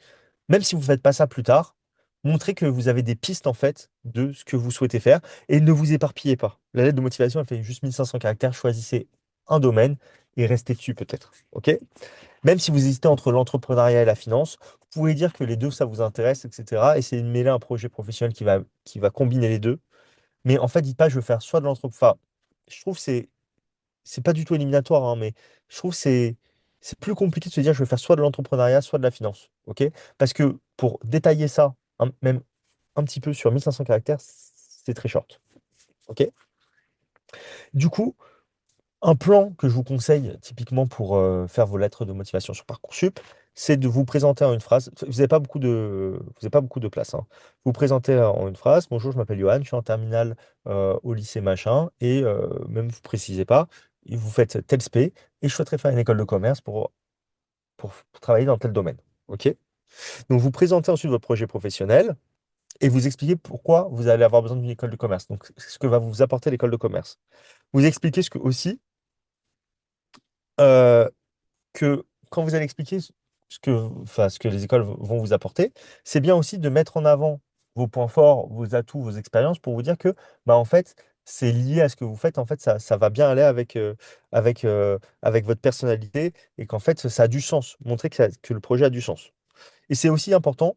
même si vous ne faites pas ça plus tard, montrez que vous avez des pistes en fait de ce que vous souhaitez faire et ne vous éparpillez pas. La lettre de motivation, elle fait juste 1500 caractères. Choisissez un domaine et restez dessus peut-être. OK? Même si vous hésitez entre l'entrepreneuriat et la finance, vous pouvez dire que les deux, ça vous intéresse, etc. Essayez de mêler un projet professionnel qui va combiner les deux. Mais en fait, dites pas, je veux faire soit de l'entrepreneuriat. Enfin, je trouve que c'est pas du tout éliminatoire, hein, mais je trouve que c'est plus compliqué de se dire je vais faire soit de l'entrepreneuriat, soit de la finance. OK? Parce que pour détailler ça, même un petit peu sur 1500 caractères, c'est très short. OK? Du coup, un plan que je vous conseille typiquement pour faire vos lettres de motivation sur Parcoursup, c'est de vous présenter en une phrase. Vous avez pas beaucoup de place, hein. Vous présentez en une phrase. Bonjour, je m'appelle Johan, je suis en terminale au lycée machin, et même vous précisez pas, et vous faites tel spé, et je souhaiterais faire une école de commerce pour travailler dans tel domaine. OK? Donc vous présentez ensuite votre projet professionnel. et vous expliquez pourquoi vous allez avoir besoin d'une école de commerce. Donc, ce que va vous apporter l'école de commerce. Vous expliquez aussi euh, que quand vous allez expliquer ce que les écoles vont vous apporter, c'est bien aussi de mettre en avant vos points forts, vos atouts, vos expériences pour vous dire que, bah, en fait, c'est lié à ce que vous faites. En fait, ça va bien aller avec votre personnalité et qu'en fait, ça a du sens. Montrer que le projet a du sens. Et c'est aussi important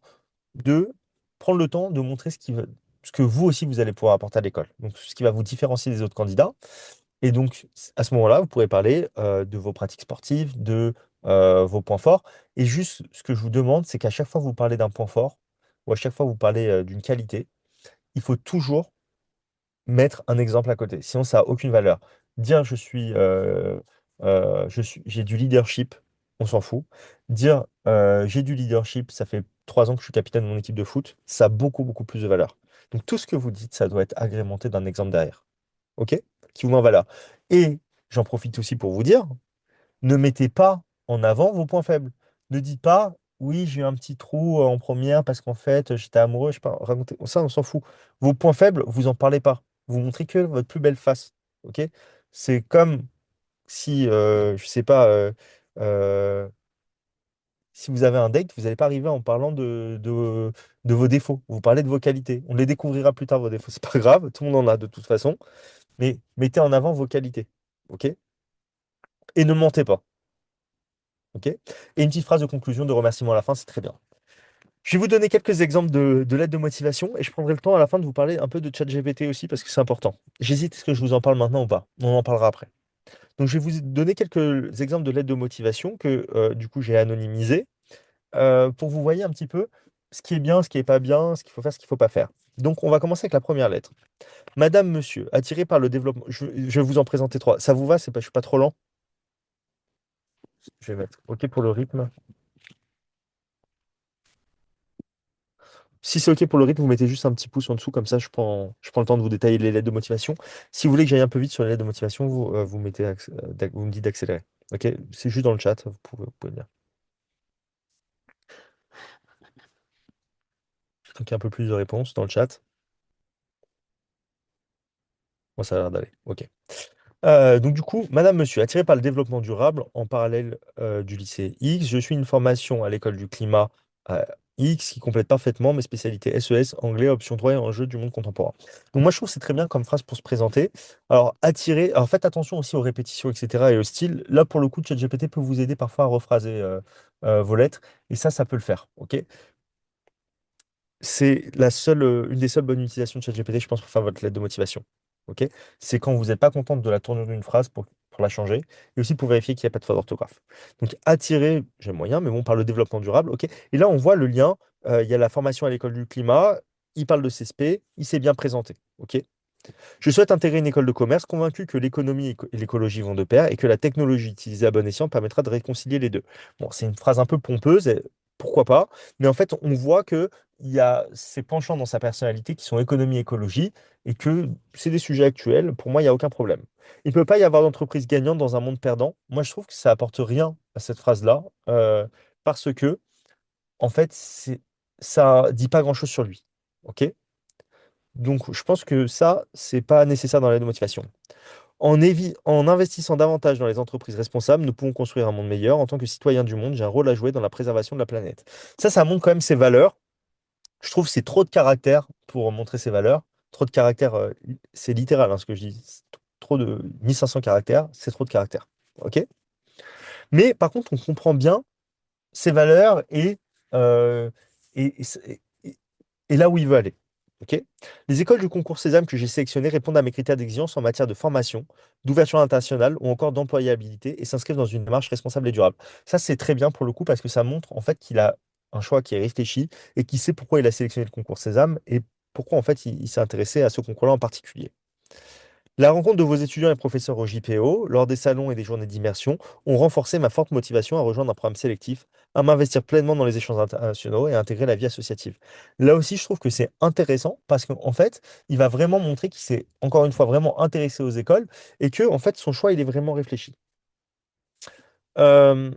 de prendre le temps de montrer ce que vous aussi vous allez pouvoir apporter à l'école. Donc, ce qui va vous différencier des autres candidats. Et donc, à ce moment-là, vous pourrez parler de vos pratiques sportives, de vos points forts. Et juste, ce que je vous demande, c'est qu'à chaque fois que vous parlez d'un point fort, ou à chaque fois que vous parlez d'une qualité, il faut toujours mettre un exemple à côté. Sinon, ça n'a aucune valeur. Dire j'ai du leadership, on s'en fout. Dire j'ai du leadership, ça fait 3 ans que je suis capitaine de mon équipe de foot, ça a beaucoup, beaucoup plus de valeur. Donc, tout ce que vous dites, ça doit être agrémenté d'un exemple derrière. OK? Qui vous met en valeur. Et j'en profite aussi pour vous dire, ne mettez pas en avant vos points faibles. Ne dites pas, oui, j'ai eu un petit trou en première parce qu'en fait, j'étais amoureux, je sais pas, racontez, ça, on s'en fout. Vos points faibles, vous en parlez pas. Vous montrez que votre plus belle face. OK? C'est comme si, je sais pas, euh, si vous avez un date, vous n'allez pas arriver en parlant de vos défauts. Vous parlez de vos qualités. On les découvrira plus tard, vos défauts. C'est pas grave, tout le monde en a de toute façon. Mais mettez en avant vos qualités. OK? Et ne mentez pas. OK? Et une petite phrase de conclusion, de remerciement à la fin, c'est très bien. Je vais vous donner quelques exemples de lettres de motivation et je prendrai le temps à la fin de vous parler un peu de ChatGPT aussi parce que c'est important. J'hésite, est-ce que je vous en parle maintenant ou pas? On en parlera après. Donc, je vais vous donner quelques exemples de lettres de motivation que du coup j'ai anonymisées pour vous voyez un petit peu ce qui est bien, ce qui n'est pas bien, ce qu'il faut faire, ce qu'il ne faut pas faire. Donc, on va commencer avec la première lettre. Madame, monsieur, attiré par le développement. Je vais vous en présenter trois. Ça vous va? C'est pas, je suis pas trop lent? Je vais mettre OK pour le rythme. Si c'est OK pour le rythme, vous mettez juste un petit pouce en dessous, comme ça je prends le temps de vous détailler les lettres de motivation. Si vous voulez que j'aille un peu vite sur les lettres de motivation, vous me dites d'accélérer. OK? C'est juste dans le chat, vous pouvez le dire. Tant qu'il y a un peu plus de réponses dans le chat, moi ça a l'air d'aller. OK. Donc du coup, Madame, Monsieur, attiré par le développement durable en parallèle du lycée X, je suis une formation à l'école du climat X qui complète parfaitement mes spécialités SES, anglais, option 3 et enjeux du monde contemporain. Donc moi je trouve que c'est très bien comme phrase pour se présenter. Alors attirer, alors faites attention aussi aux répétitions, etc. et au style. Là pour le coup, ChatGPT peut vous aider parfois à rephraser vos lettres et ça peut le faire. Ok? C'est une des seules bonnes utilisations de ChatGPT, je pense, pour faire votre lettre de motivation. Ok? C'est quand vous n'êtes pas contente de la tournure d'une phrase pour la changer, et aussi pour vérifier qu'il n'y a pas de faute d'orthographe. Donc, attirer, j'aime moyen, mais bon, par le développement durable. Ok? Et là, on voit le lien. Il y a la formation à l'école du climat. Il parle de CSP. Il s'est bien présenté. Ok? Je souhaite intégrer une école de commerce, convaincu que l'économie et l'écologie vont de pair et que la technologie utilisée à bon escient permettra de réconcilier les deux. Bon, c'est une phrase un peu pompeuse, et pourquoi pas, mais en fait, on voit que il y a ces penchants dans sa personnalité qui sont économie et écologie et que c'est des sujets actuels. Pour moi, il n'y a aucun problème. Il ne peut pas y avoir d'entreprise gagnante dans un monde perdant. Moi, je trouve que ça apporte rien à cette phrase-là parce que, en fait, ça dit pas grand-chose sur lui. OK? Donc, je pense que ça, c'est pas nécessaire dans la motivation. En investissant davantage dans les entreprises responsables, nous pouvons construire un monde meilleur. En tant que citoyen du monde, j'ai un rôle à jouer dans la préservation de la planète. Ça montre quand même ses valeurs. Je trouve que c'est trop de caractère pour montrer ses valeurs. Trop de caractère, c'est littéral hein, ce que je dis. C'est trop de 1500 caractères, c'est trop de caractère. OK? Mais par contre, on comprend bien ses valeurs euh, et et là où il veut aller. Ok. Les écoles du concours Sésame que j'ai sélectionnées répondent à mes critères d'exigence en matière de formation, d'ouverture internationale ou encore d'employabilité et s'inscrivent dans une démarche responsable et durable. Ça, c'est très bien pour le coup parce que ça montre en fait qu'il a un choix qui est réfléchi et qu'il sait pourquoi il a sélectionné le concours Sésame et pourquoi en fait il s'est intéressé à ce concours-là en particulier. La rencontre de vos étudiants et professeurs au JPO, lors des salons et des journées d'immersion, ont renforcé ma forte motivation à rejoindre un programme sélectif, à m'investir pleinement dans les échanges internationaux et à intégrer la vie associative. Là aussi, je trouve que c'est intéressant parce qu'en fait, il va vraiment montrer qu'il s'est, encore une fois, vraiment intéressé aux écoles et que, en fait, son choix, il est vraiment réfléchi. Euh,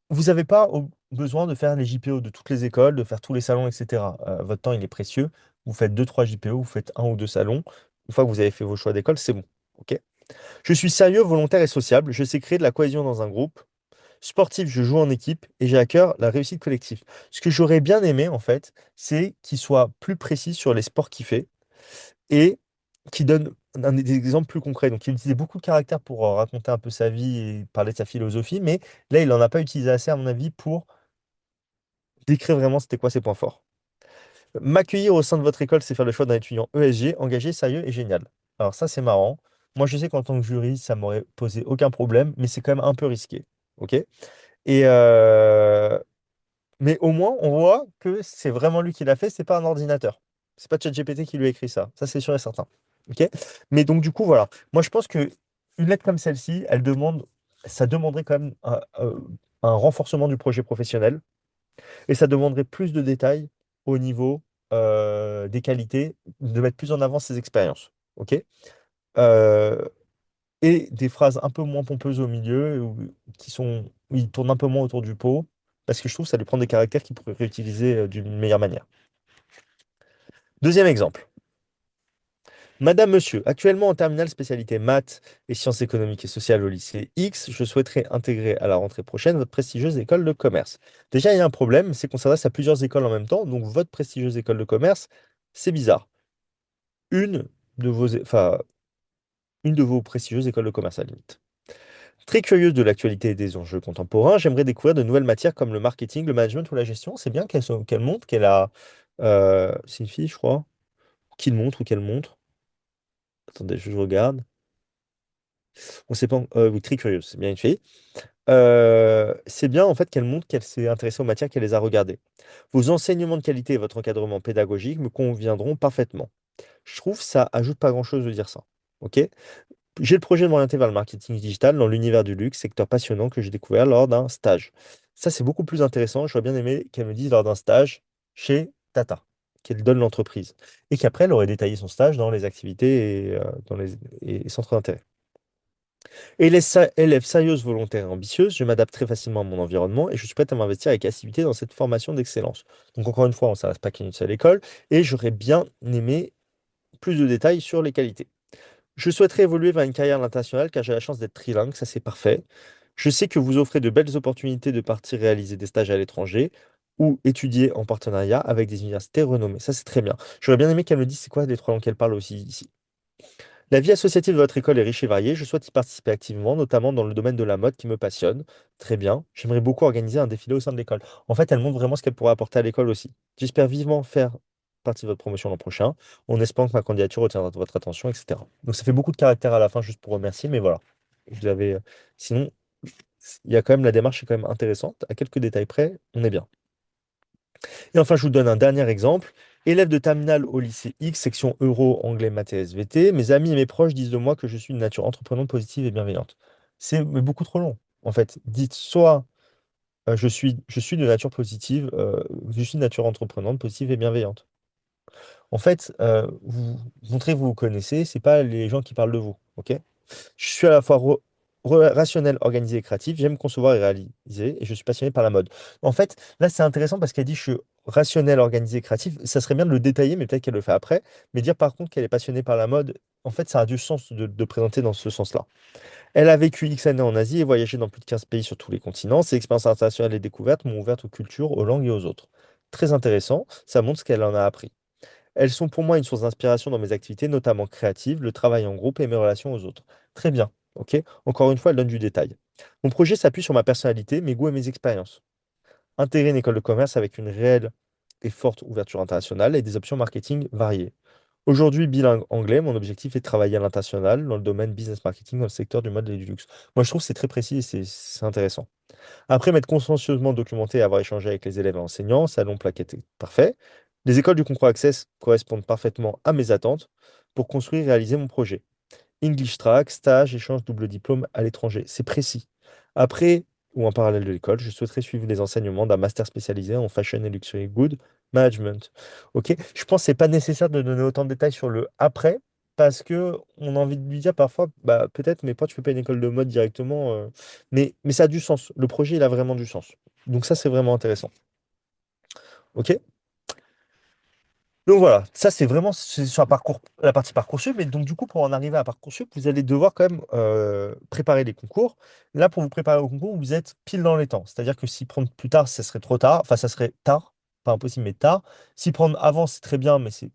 Vous n'avez pas besoin de faire les JPO de toutes les écoles, de faire tous les salons, etc. Votre temps, il est précieux. vous faites deux trois JPO, vous faites un ou deux salons. Une fois que vous avez fait vos choix d'école, c'est bon. OK? Je suis sérieux, volontaire et sociable. Je sais créer de la cohésion dans un groupe. Sportif, je joue en équipe et j'ai à cœur la réussite collective. Ce que j'aurais bien aimé, en fait, c'est qu'il soit plus précis sur les sports qu'il fait et qui donne des exemples plus concrets. Donc, il utilisait beaucoup de caractères pour raconter un peu sa vie et parler de sa philosophie, mais là, il n'en a pas utilisé assez, à mon avis, pour décrire vraiment c'était quoi ses points forts. M'accueillir au sein de votre école, c'est faire le choix d'un étudiant ESG, engagé, sérieux et génial. Alors ça, c'est marrant. Moi, je sais qu'en tant que jury, ça m'aurait posé aucun problème, mais c'est quand même un peu risqué. OK? Et mais au moins, on voit que c'est vraiment lui qui l'a fait, c'est pas un ordinateur. C'est pas ChatGPT qui lui a écrit ça. Ça, c'est sûr et certain. OK? Mais donc, du coup, voilà. Moi, je pense que une lettre comme celle-ci, ça demanderait quand même un renforcement du projet professionnel. Et ça demanderait plus de détails au niveau des qualités, de mettre plus en avant ses expériences. OK? Euh, et des phrases un peu moins pompeuses au milieu, où il tourne un peu moins autour du pot, parce que je trouve que ça lui prend des caractères qu'il pourrait réutiliser d'une meilleure manière. Deuxième exemple. Madame, Monsieur, actuellement en terminale spécialité maths et sciences économiques et sociales au lycée X, je souhaiterais intégrer à la rentrée prochaine votre prestigieuse école de commerce. Déjà, il y a un problème, c'est qu'on s'adresse à plusieurs écoles en même temps, donc votre prestigieuse école de commerce, c'est bizarre. Une enfin, une de vos prestigieuses écoles de commerce à la limite. Très curieuse de l'actualité et des enjeux contemporains, j'aimerais découvrir de nouvelles matières comme le marketing, le management ou la gestion. C'est bien qu'elle montre qu'elle a... c'est une fille, je crois. Qu'il montre ou qu'elle montre. Attendez, je regarde. On sait pas. Oui, très curieuse, c'est bien une fille. C'est bien en fait qu'elle montre qu'elle s'est intéressée aux matières qu'elle les a regardées. Vos enseignements de qualité et votre encadrement pédagogique me conviendront parfaitement. Je trouve ça ajoute pas grand-chose de dire ça. Ok? J'ai le projet de m'orienter vers le marketing digital dans l'univers du luxe, secteur passionnant que j'ai découvert lors d'un stage. Ça, c'est beaucoup plus intéressant. J'aurais bien aimé qu'elle me dise lors d'un stage chez Tata, qu'elle donne l'entreprise. Et qu'après, elle aurait détaillé son stage dans les activités et centres d'intérêt. Élève sérieuse, volontaire et ambitieuse, je m'adapte très facilement à mon environnement et je suis prête à m'investir avec assiduité dans cette formation d'excellence. Donc, encore une fois, on ne s'arrête pas qu'à une seule école et j'aurais bien aimé plus de détails sur les qualités. Je souhaiterais évoluer vers une carrière à l'international car j'ai la chance d'être trilingue, ça c'est parfait. Je sais que vous offrez de belles opportunités de partir réaliser des stages à l'étranger ou étudier en partenariat avec des universités renommées. Ça c'est très bien. J'aurais bien aimé qu'elle me dise c'est quoi les trois langues qu'elle parle aussi ici. La vie associative de votre école est riche et variée. Je souhaite y participer activement, notamment dans le domaine de la mode qui me passionne. Très bien. J'aimerais beaucoup organiser un défilé au sein de l'école. En fait, elle montre vraiment ce qu'elle pourrait apporter à l'école aussi. J'espère vivement faire partie de votre promotion l'an prochain, en espérant que ma candidature retiendra votre attention, etc. Donc ça fait beaucoup de caractères à la fin juste pour remercier, mais voilà. Vous avez... Sinon, il y a quand même la démarche est quand même intéressante. À quelques détails près, on est bien. Et enfin, je vous donne un dernier exemple. Élève de terminale au lycée X, section Euro, anglais, maths et SVT, mes amis et mes proches disent de moi que je suis une nature entreprenante, positive et bienveillante. C'est mais beaucoup trop long. En fait, dites soit je suis de nature positive, je suis de nature entreprenante, positive et bienveillante. En fait, vous montrez que vous vous connaissez, c'est pas les gens qui parlent de vous. Ok? Je suis à la fois rationnel, organisé et créatif. J'aime concevoir et réaliser. Et je suis passionné par la mode. En fait, là, c'est intéressant parce qu'elle dit je suis rationnel, organisé et créatif. Ça serait bien de le détailler, mais peut-être qu'elle le fait après. Mais dire par contre qu'elle est passionnée par la mode, en fait, ça a du sens de présenter dans ce sens-là. Elle a vécu X années en Asie et voyagé dans plus de 15 pays sur tous les continents. Ses expériences internationales et découvertes m'ont ouvert aux cultures, aux langues et aux autres. Très intéressant. Ça montre ce qu'elle en a appris. Elles sont pour moi une source d'inspiration dans mes activités, notamment créatives, le travail en groupe et mes relations aux autres. Très bien, ok? Encore une fois, elle donne du détail. Mon projet s'appuie sur ma personnalité, mes goûts et mes expériences. Intégrer une école de commerce avec une réelle et forte ouverture internationale et des options marketing variées. Aujourd'hui, bilingue anglais, mon objectif est de travailler à l'international dans le domaine business marketing dans le secteur du mode et du luxe. Moi, je trouve que c'est très précis et c'est intéressant. Après m'être consciencieusement documenté et avoir échangé avec les élèves et enseignants, salon plaquetté, parfait. Les écoles du concours Access correspondent parfaitement à mes attentes pour construire et réaliser mon projet. English Track, stage, échange, double diplôme à l'étranger. C'est précis. Après, ou en parallèle de l'école, je souhaiterais suivre les enseignements d'un master spécialisé en fashion et luxury good management. Ok, je pense que c'est pas nécessaire de donner autant de détails sur le après, parce que on a envie de lui dire parfois, bah peut-être, mais pourquoi tu fais pas une école de mode directement mais ça a du sens. Le projet, il a vraiment du sens. Donc ça, c'est vraiment intéressant. Ok? Donc voilà, ça c'est vraiment sur la partie Parcoursup. Mais donc du coup, pour en arriver à Parcoursup, vous allez devoir quand même préparer les concours. Là, pour vous préparer au concours, vous êtes pile dans les temps. C'est-à-dire que s'y prendre plus tard, ça serait trop tard. Enfin, ça serait tard, pas impossible, mais tard. S'y prendre avant, c'est très bien, mais c'est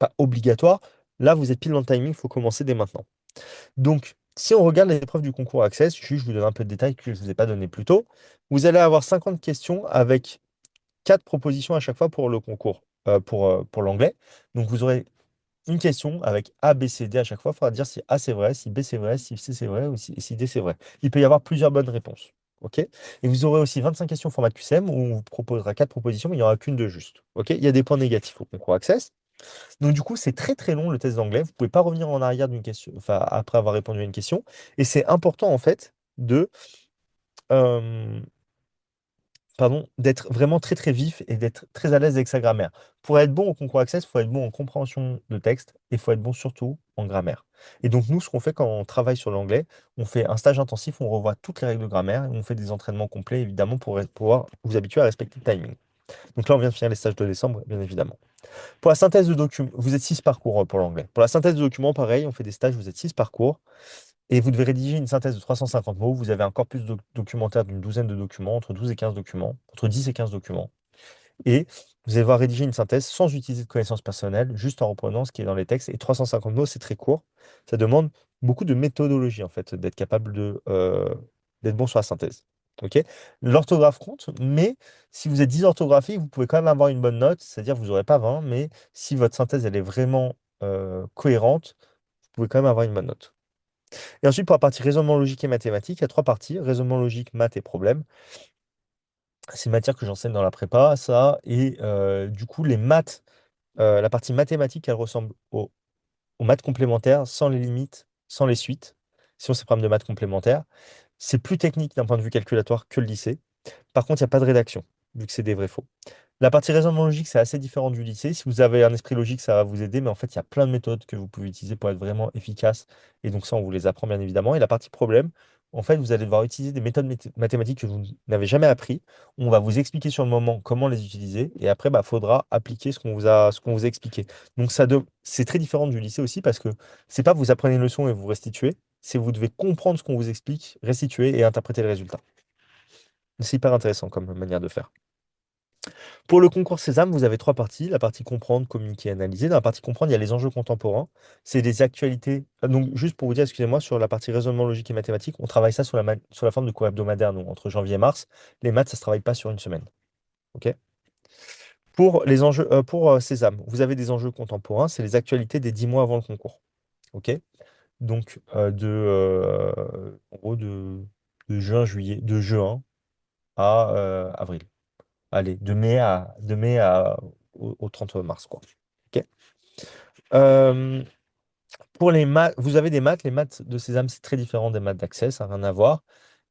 pas obligatoire. Là, vous êtes pile dans le timing, il faut commencer dès maintenant. Donc, si on regarde les épreuves du concours Access, je vous donne un peu de détails que je ne vous ai pas donné plus tôt. Vous allez avoir 50 questions avec 4 propositions à chaque fois pour le concours, pour l'anglais. Donc, vous aurez une question avec A, B, C, D à chaque fois. Il faudra dire si A c'est vrai, si B c'est vrai, si C c'est vrai ou si D c'est vrai. Il peut y avoir plusieurs bonnes réponses. OK? Et vous aurez aussi 25 questions au format QCM où on vous proposera 4 propositions, mais il n'y aura qu'une de juste. OK? Il y a des points négatifs au concours Access. Donc, du coup, c'est très très long le test d'anglais. Vous ne pouvez pas revenir en arrière d'une question, enfin, après avoir répondu à une question. Et c'est important, en fait, euh, d'être vraiment très très vif et d'être très à l'aise avec sa grammaire. Pour être bon au concours Access, il faut être bon en compréhension de texte et il faut être bon surtout en grammaire. Et donc nous, ce qu'on fait quand on travaille sur l'anglais, on fait un stage intensif, on revoit toutes les règles de grammaire et on fait des entraînements complets, évidemment, pour pouvoir vous habituer à respecter le timing. Donc là, on vient de finir les stages de décembre, bien évidemment. Pour la synthèse de document, vous êtes 6 parcours pour l'anglais. Pour la synthèse de document, pareil, on fait des stages, vous êtes 6 parcours. Et vous devez rédiger une synthèse de 350 mots. Vous avez un corpus documentaire d'une douzaine de documents, entre 12 et 15 documents, entre 10 et 15 documents. Et vous allez devoir rédiger une synthèse sans utiliser de connaissances personnelles, juste en reprenant ce qui est dans les textes. Et 350 mots, c'est très court. Ça demande beaucoup de méthodologie, en fait, d'être capable d'être bon sur la synthèse. OK? L'orthographe compte, mais si vous êtes dysorthographique, vous pouvez quand même avoir une bonne note, c'est-à-dire que vous n'aurez pas 20, mais si votre synthèse elle est vraiment cohérente, vous pouvez quand même avoir une bonne note. Et ensuite, pour la partie raisonnement logique et mathématique, il y a 3 parties, raisonnement logique, maths et problème. C'est une matière que j'enseigne dans la prépa, ça. Et du coup, les maths, la partie mathématique, elle ressemble aux maths complémentaires, sans les limites, sans les suites. Sinon, c'est problème de maths complémentaires. C'est plus technique d'un point de vue calculatoire que le lycée. Par contre, il n'y a pas de rédaction, vu que c'est des vrais-faux. La partie raisonnement logique, c'est assez différent du lycée. Si vous avez un esprit logique, ça va vous aider, mais en fait, il y a plein de méthodes que vous pouvez utiliser pour être vraiment efficace. Et donc ça, on vous les apprend bien évidemment. Et la partie problème, en fait, vous allez devoir utiliser des méthodes mathématiques que vous n'avez jamais appris. On va vous expliquer sur le moment comment les utiliser. Et après, il faudra appliquer ce qu'on vous a expliqué. Donc c'est très différent du lycée aussi parce que c'est pas vous apprenez une leçon et vous restituez. C'est vous devez comprendre ce qu'on vous explique, restituer et interpréter le résultat. C'est hyper intéressant comme manière de faire. Pour le concours Sésame, vous avez 3 parties. La partie comprendre, communiquer, analyser. Dans la partie comprendre, il y a les enjeux contemporains. C'est des actualités. Donc, juste pour vous dire, excusez-moi, sur la partie raisonnement logique et mathématique, on travaille ça sur la forme de cours hebdomadaires, nous, entre janvier et mars. Les maths, ça ne se travaille pas sur une semaine. OK? Pour les enjeux, pour Sésame, vous avez des enjeux contemporains. C'est les actualités des 10 mois avant le concours. OK? Donc, en gros, de juin à avril. Allez, au 30 mars, quoi. Ok. Euh, pour les maths, vous avez des maths. Les maths de Sésame, c'est très différent des maths d'Accès, ça n'a rien à voir.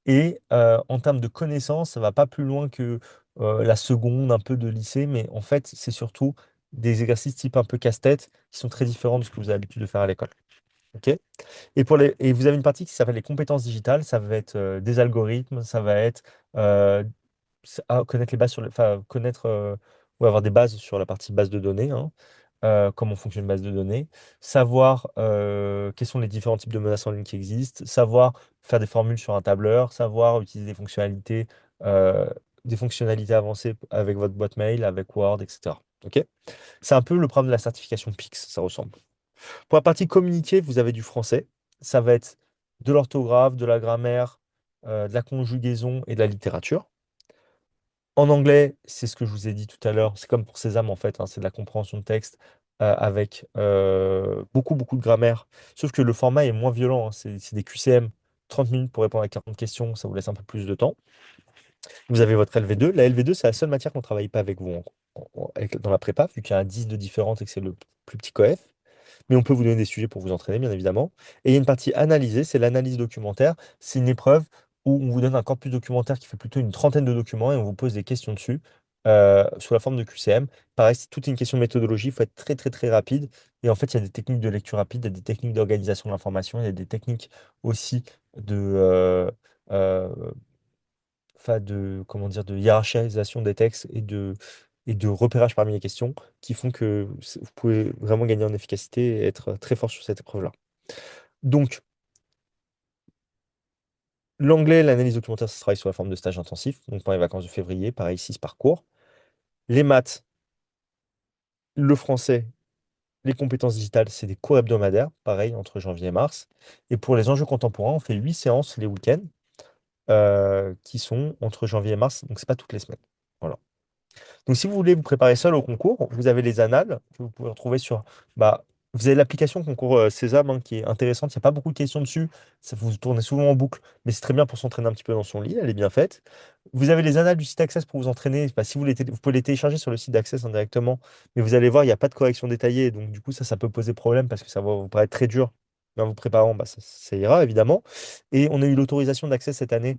Et en termes de connaissances, ça va pas plus loin que la seconde, un peu de lycée, mais en fait, c'est surtout des exercices type un peu casse-tête qui sont très différents de ce que vous avez l'habitude de faire à l'école. Ok. Et vous avez une partie qui s'appelle les compétences digitales. Ça va être des algorithmes, ça va être euh, connaître les bases enfin, ou avoir des bases sur la partie base de données, hein, comment fonctionne une base de données, savoir quels sont les différents types de menaces en ligne qui existent, savoir faire des formules sur un tableur, savoir utiliser euh, des fonctionnalités avancées avec votre boîte mail, avec Word, etc. Ok. C'est un peu le problème de la certification PIX, ça ressemble. Pour la partie communiquer, vous avez du français. Ça va être de l'orthographe, de la grammaire, de la conjugaison et de la littérature. En anglais, c'est ce que je vous ai dit tout à l'heure, c'est comme pour Sésame en fait, hein, c'est de la compréhension de texte avec beaucoup, beaucoup de grammaire. Sauf que le format est moins violent, hein, c'est des QCM, 30 minutes pour répondre à 40 questions, ça vous laisse un peu plus de temps. Vous avez votre LV2. La LV2, c'est la seule matière qu'on ne travaille pas avec vous dans la prépa, vu qu'il y a un 10 de différence et que c'est le plus petit coef. Mais on peut vous donner des sujets pour vous entraîner, bien évidemment. Et il y a une partie analysée, c'est l'analyse documentaire. C'est une épreuve où on vous donne un corpus documentaire qui fait plutôt une trentaine de documents et on vous pose des questions dessus sous la forme de QCM. Pareil, c'est toute une question de méthodologie, il faut être très très très rapide. Et en fait, il y a des techniques de lecture rapide, il y a des techniques d'organisation de l'information, il y a des techniques aussi euh, enfin, comment dire, de hiérarchisation des textes et et de repérage parmi les questions qui font que vous pouvez vraiment gagner en efficacité et être très fort sur cette épreuve-là. Donc, l'anglais, l'analyse documentaire, ça se travaille sous la forme de stage intensif, donc pendant les vacances de février, pareil, 6 par cours. Les maths, le français, les compétences digitales, c'est des cours hebdomadaires, pareil, entre janvier et mars. Et pour les enjeux contemporains, on fait 8 séances les week-ends, qui sont entre janvier et mars, donc c'est pas toutes les semaines. Voilà. Donc, si vous voulez vous préparer seul au concours, vous avez les annales que vous pouvez retrouver sur. Bah, vous avez l'application concours Sésame hein, qui est intéressante. Il n'y a pas beaucoup de questions dessus. Ça vous tournez souvent en boucle, mais c'est très bien pour s'entraîner un petit peu dans son lit. Elle est bien faite. Vous avez les annales du site Access pour vous entraîner. Bah, si vous voulez, vous pouvez les télécharger sur le site d'Access indirectement, mais vous allez voir, il n'y a pas de correction détaillée. Donc, du coup, ça peut poser problème parce que ça va vous paraître très dur. Mais en vous préparant, bah, ça ira évidemment. Et on a eu l'autorisation d'Access cette année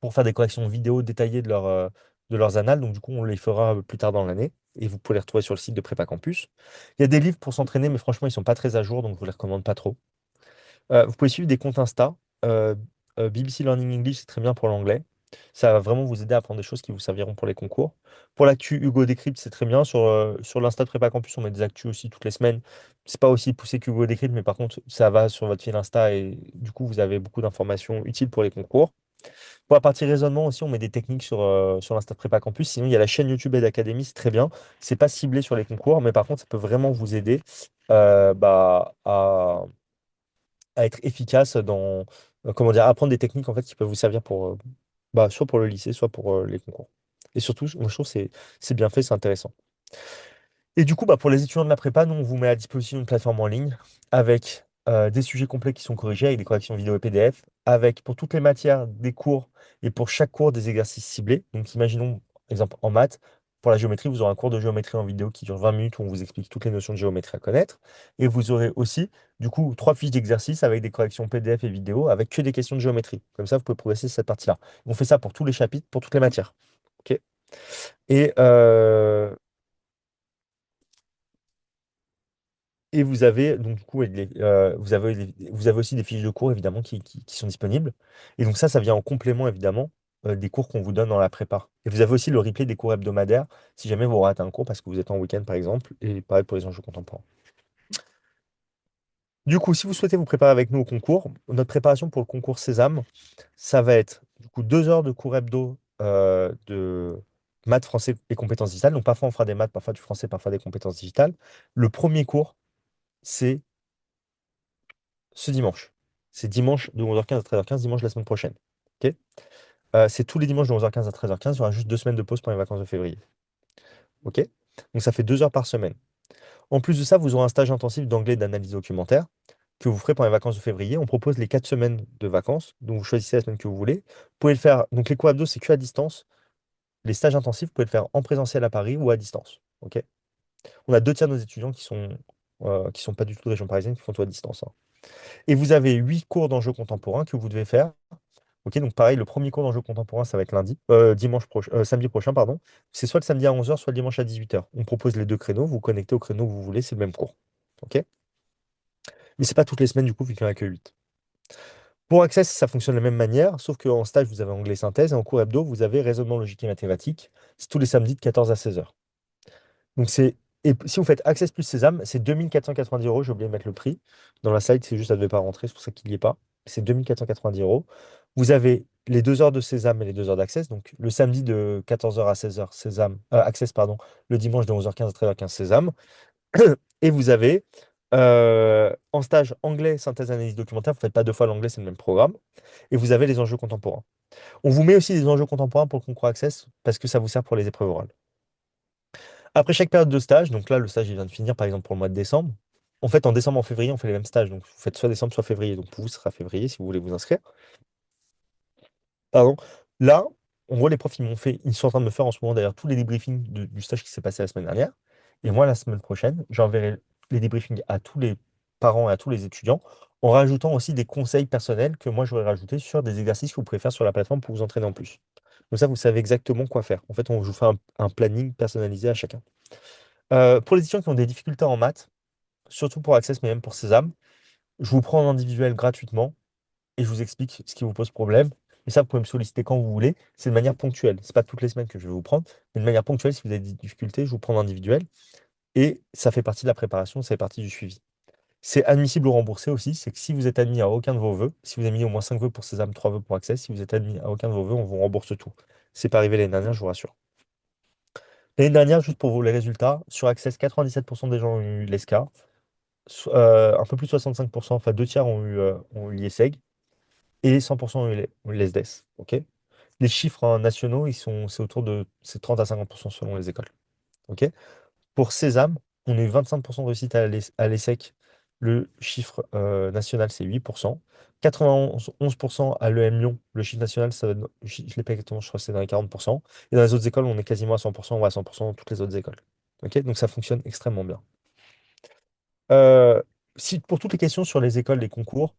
pour faire des corrections vidéo détaillées de leurs annales. Donc, du coup, on les fera plus tard dans l'année. Et vous pouvez les retrouver sur le site de Prépa Campus. Il y a des livres pour s'entraîner, mais franchement, ils ne sont pas très à jour, donc je ne vous les recommande pas trop. Vous pouvez suivre des comptes Insta. Euh, BBC Learning English, c'est très bien pour l'anglais. Ça va vraiment vous aider à apprendre des choses qui vous serviront pour les concours. Pour l'actu, Hugo Décrypte, c'est très bien. Sur l'Insta de Prépa Campus, on met des actus aussi toutes les semaines. C'est pas aussi poussé qu'Hugo Décrypte, mais par contre, ça va sur votre fil Insta et du coup, vous avez beaucoup d'informations utiles pour les concours. Pour la partie raisonnement aussi, on met des techniques sur l'Insta Prépa Campus. Sinon, il y a la chaîne YouTube Aide Academy, c'est très bien. C'est pas ciblé sur les concours, mais par contre, ça peut vraiment vous aider bah, à être efficace dans, comment dire, apprendre des techniques en fait qui peuvent vous servir pour, bah, soit pour le lycée, soit pour les concours. Et surtout, moi, je trouve que c'est bien fait, c'est intéressant. Et du coup, bah, pour les étudiants de la prépa, nous, on vous met à disposition une plateforme en ligne avec des sujets complets qui sont corrigés avec des corrections vidéo et PDF, avec pour toutes les matières des cours et pour chaque cours des exercices ciblés. Donc, imaginons, exemple, en maths, pour la géométrie, vous aurez un cours de géométrie en vidéo qui dure 20 minutes où on vous explique toutes les notions de géométrie à connaître. Et vous aurez aussi, du coup, 3 fiches d'exercices avec des corrections PDF et vidéo avec que des questions de géométrie. Comme ça, vous pouvez progresser sur cette partie-là. On fait ça pour tous les chapitres, pour toutes les matières. OK. Et, Et vous avez donc du coup vous avez aussi des fiches de cours évidemment qui sont disponibles. Et donc ça vient en complément évidemment des cours qu'on vous donne dans la prépa. Et vous avez aussi le replay des cours hebdomadaires si jamais vous ratez un cours parce que vous êtes en week-end par exemple. Et pareil pour les enjeux contemporains. Du coup, si vous souhaitez vous préparer avec nous au concours, notre préparation pour le concours Sésame, ça va être du coup 2 heures de cours hebdo de maths, français et compétences digitales. Donc parfois on fera des maths, parfois du français, parfois des compétences digitales. Le premier cours, c'est ce dimanche. C'est dimanche de 11h15 à 13h15, dimanche de la semaine prochaine. Ok. C'est tous les dimanches de 11h15 à 13h15. Il y aura juste 2 semaines de pause pendant les vacances de février. Ok. Donc ça fait 2 heures par semaine. En plus de ça, vous aurez un stage intensif d'anglais et d'analyse documentaire que vous ferez pendant les vacances de février. On propose les 4 semaines de vacances. Donc vous choisissez la semaine que vous voulez. Vous pouvez le faire. Donc les cours hebdo, c'est que à distance. Les stages intensifs, vous pouvez le faire en présentiel à Paris ou à distance. Ok. On a 2 tiers de nos étudiants qui sont pas du tout de région parisienne, qui font tout à distance. Hein. Et vous avez 8 cours d'enjeux contemporains que vous devez faire. Ok, donc pareil, le premier cours d'enjeux contemporains, ça va être samedi prochain, pardon. C'est soit le samedi à 11h, soit le dimanche à 18h. On propose les deux créneaux, vous connectez au créneau que vous voulez, c'est le même cours. Ok? Mais c'est pas toutes les semaines, du coup, vu qu'il n'y en a que 8. Pour Access, ça fonctionne de la même manière, sauf qu'en stage, vous avez anglais synthèse, et en cours hebdo, vous avez raisonnement logique et mathématique. C'est tous les samedis de 14 à 16h. Donc c'est. Et si vous faites Access plus Sésame, c'est 2490 euros. J'ai oublié de mettre le prix. Dans la slide, c'est juste, ça ne devait pas rentrer, c'est pour ça qu'il n'y est pas. C'est 2490 euros. Vous avez les 2 heures de Sésame et les 2 heures d'Access. Donc le samedi de 14h à 16h, Sésame, Access, pardon. Le dimanche de 11h15 à 13h15, Sésame. Et vous avez en stage anglais, synthèse, analyse documentaire. Vous ne faites pas 2 fois l'anglais, c'est le même programme. Et vous avez les enjeux contemporains. On vous met aussi des enjeux contemporains pour le concours Access parce que ça vous sert pour les épreuves orales. Après chaque période de stage, donc là, le stage il vient de finir, par exemple, pour le mois de décembre. En fait, en décembre, en février, on fait les mêmes stages. Donc, vous faites soit décembre, soit février. Donc, pour vous, ce sera février si vous voulez vous inscrire. Pardon. Là, en gros, les profs, ils sont en train de me faire en ce moment, d'ailleurs, tous les débriefings du stage qui s'est passé la semaine dernière. Et moi, la semaine prochaine, j'enverrai les débriefings à tous les parents et à tous les étudiants, en rajoutant aussi des conseils personnels que moi, j'aurais rajoutés sur des exercices que vous pouvez faire sur la plateforme pour vous entraîner en plus. Donc ça, vous savez exactement quoi faire. En fait, on vous fait un planning personnalisé à chacun. Pour les étudiants qui ont des difficultés en maths, surtout pour Access, mais même pour Sésame, je vous prends en individuel gratuitement et je vous explique ce qui vous pose problème. Mais ça, vous pouvez me solliciter quand vous voulez. C'est de manière ponctuelle. C'est pas toutes les semaines que je vais vous prendre, mais de manière ponctuelle, si vous avez des difficultés, je vous prends en individuel. Et ça fait partie de la préparation, ça fait partie du suivi. C'est admissible ou remboursé aussi, c'est que si vous êtes admis à aucun de vos vœux, si vous avez mis au moins 5 vœux pour Sésame, 3 vœux pour Access, si vous êtes admis à aucun de vos vœux, on vous rembourse tout. C'est pas arrivé l'année dernière, je vous rassure. L'année dernière, juste pour vous les résultats, sur Access, 97% des gens ont eu l'ESCA, un peu plus de 65%, enfin 2 tiers ont eu l'IESEG, et 100% ont eu l'ESDES. Ok. Les chiffres nationaux, c'est autour de c'est 30 à 50% selon les écoles. Ok. Pour Sésame, on a eu 25% de réussite à l'ESSEC. Le chiffre national, c'est 8%. 91% à l'EM Lyon. Le chiffre national, ça va je ne l'ai pas exactement, je crois que c'est dans les 40%. Et dans les autres écoles, on est quasiment à 100%, ou à 100% dans toutes les autres écoles. Ok. Donc ça fonctionne extrêmement bien. Euh, si, pour toutes les questions sur les écoles, les concours,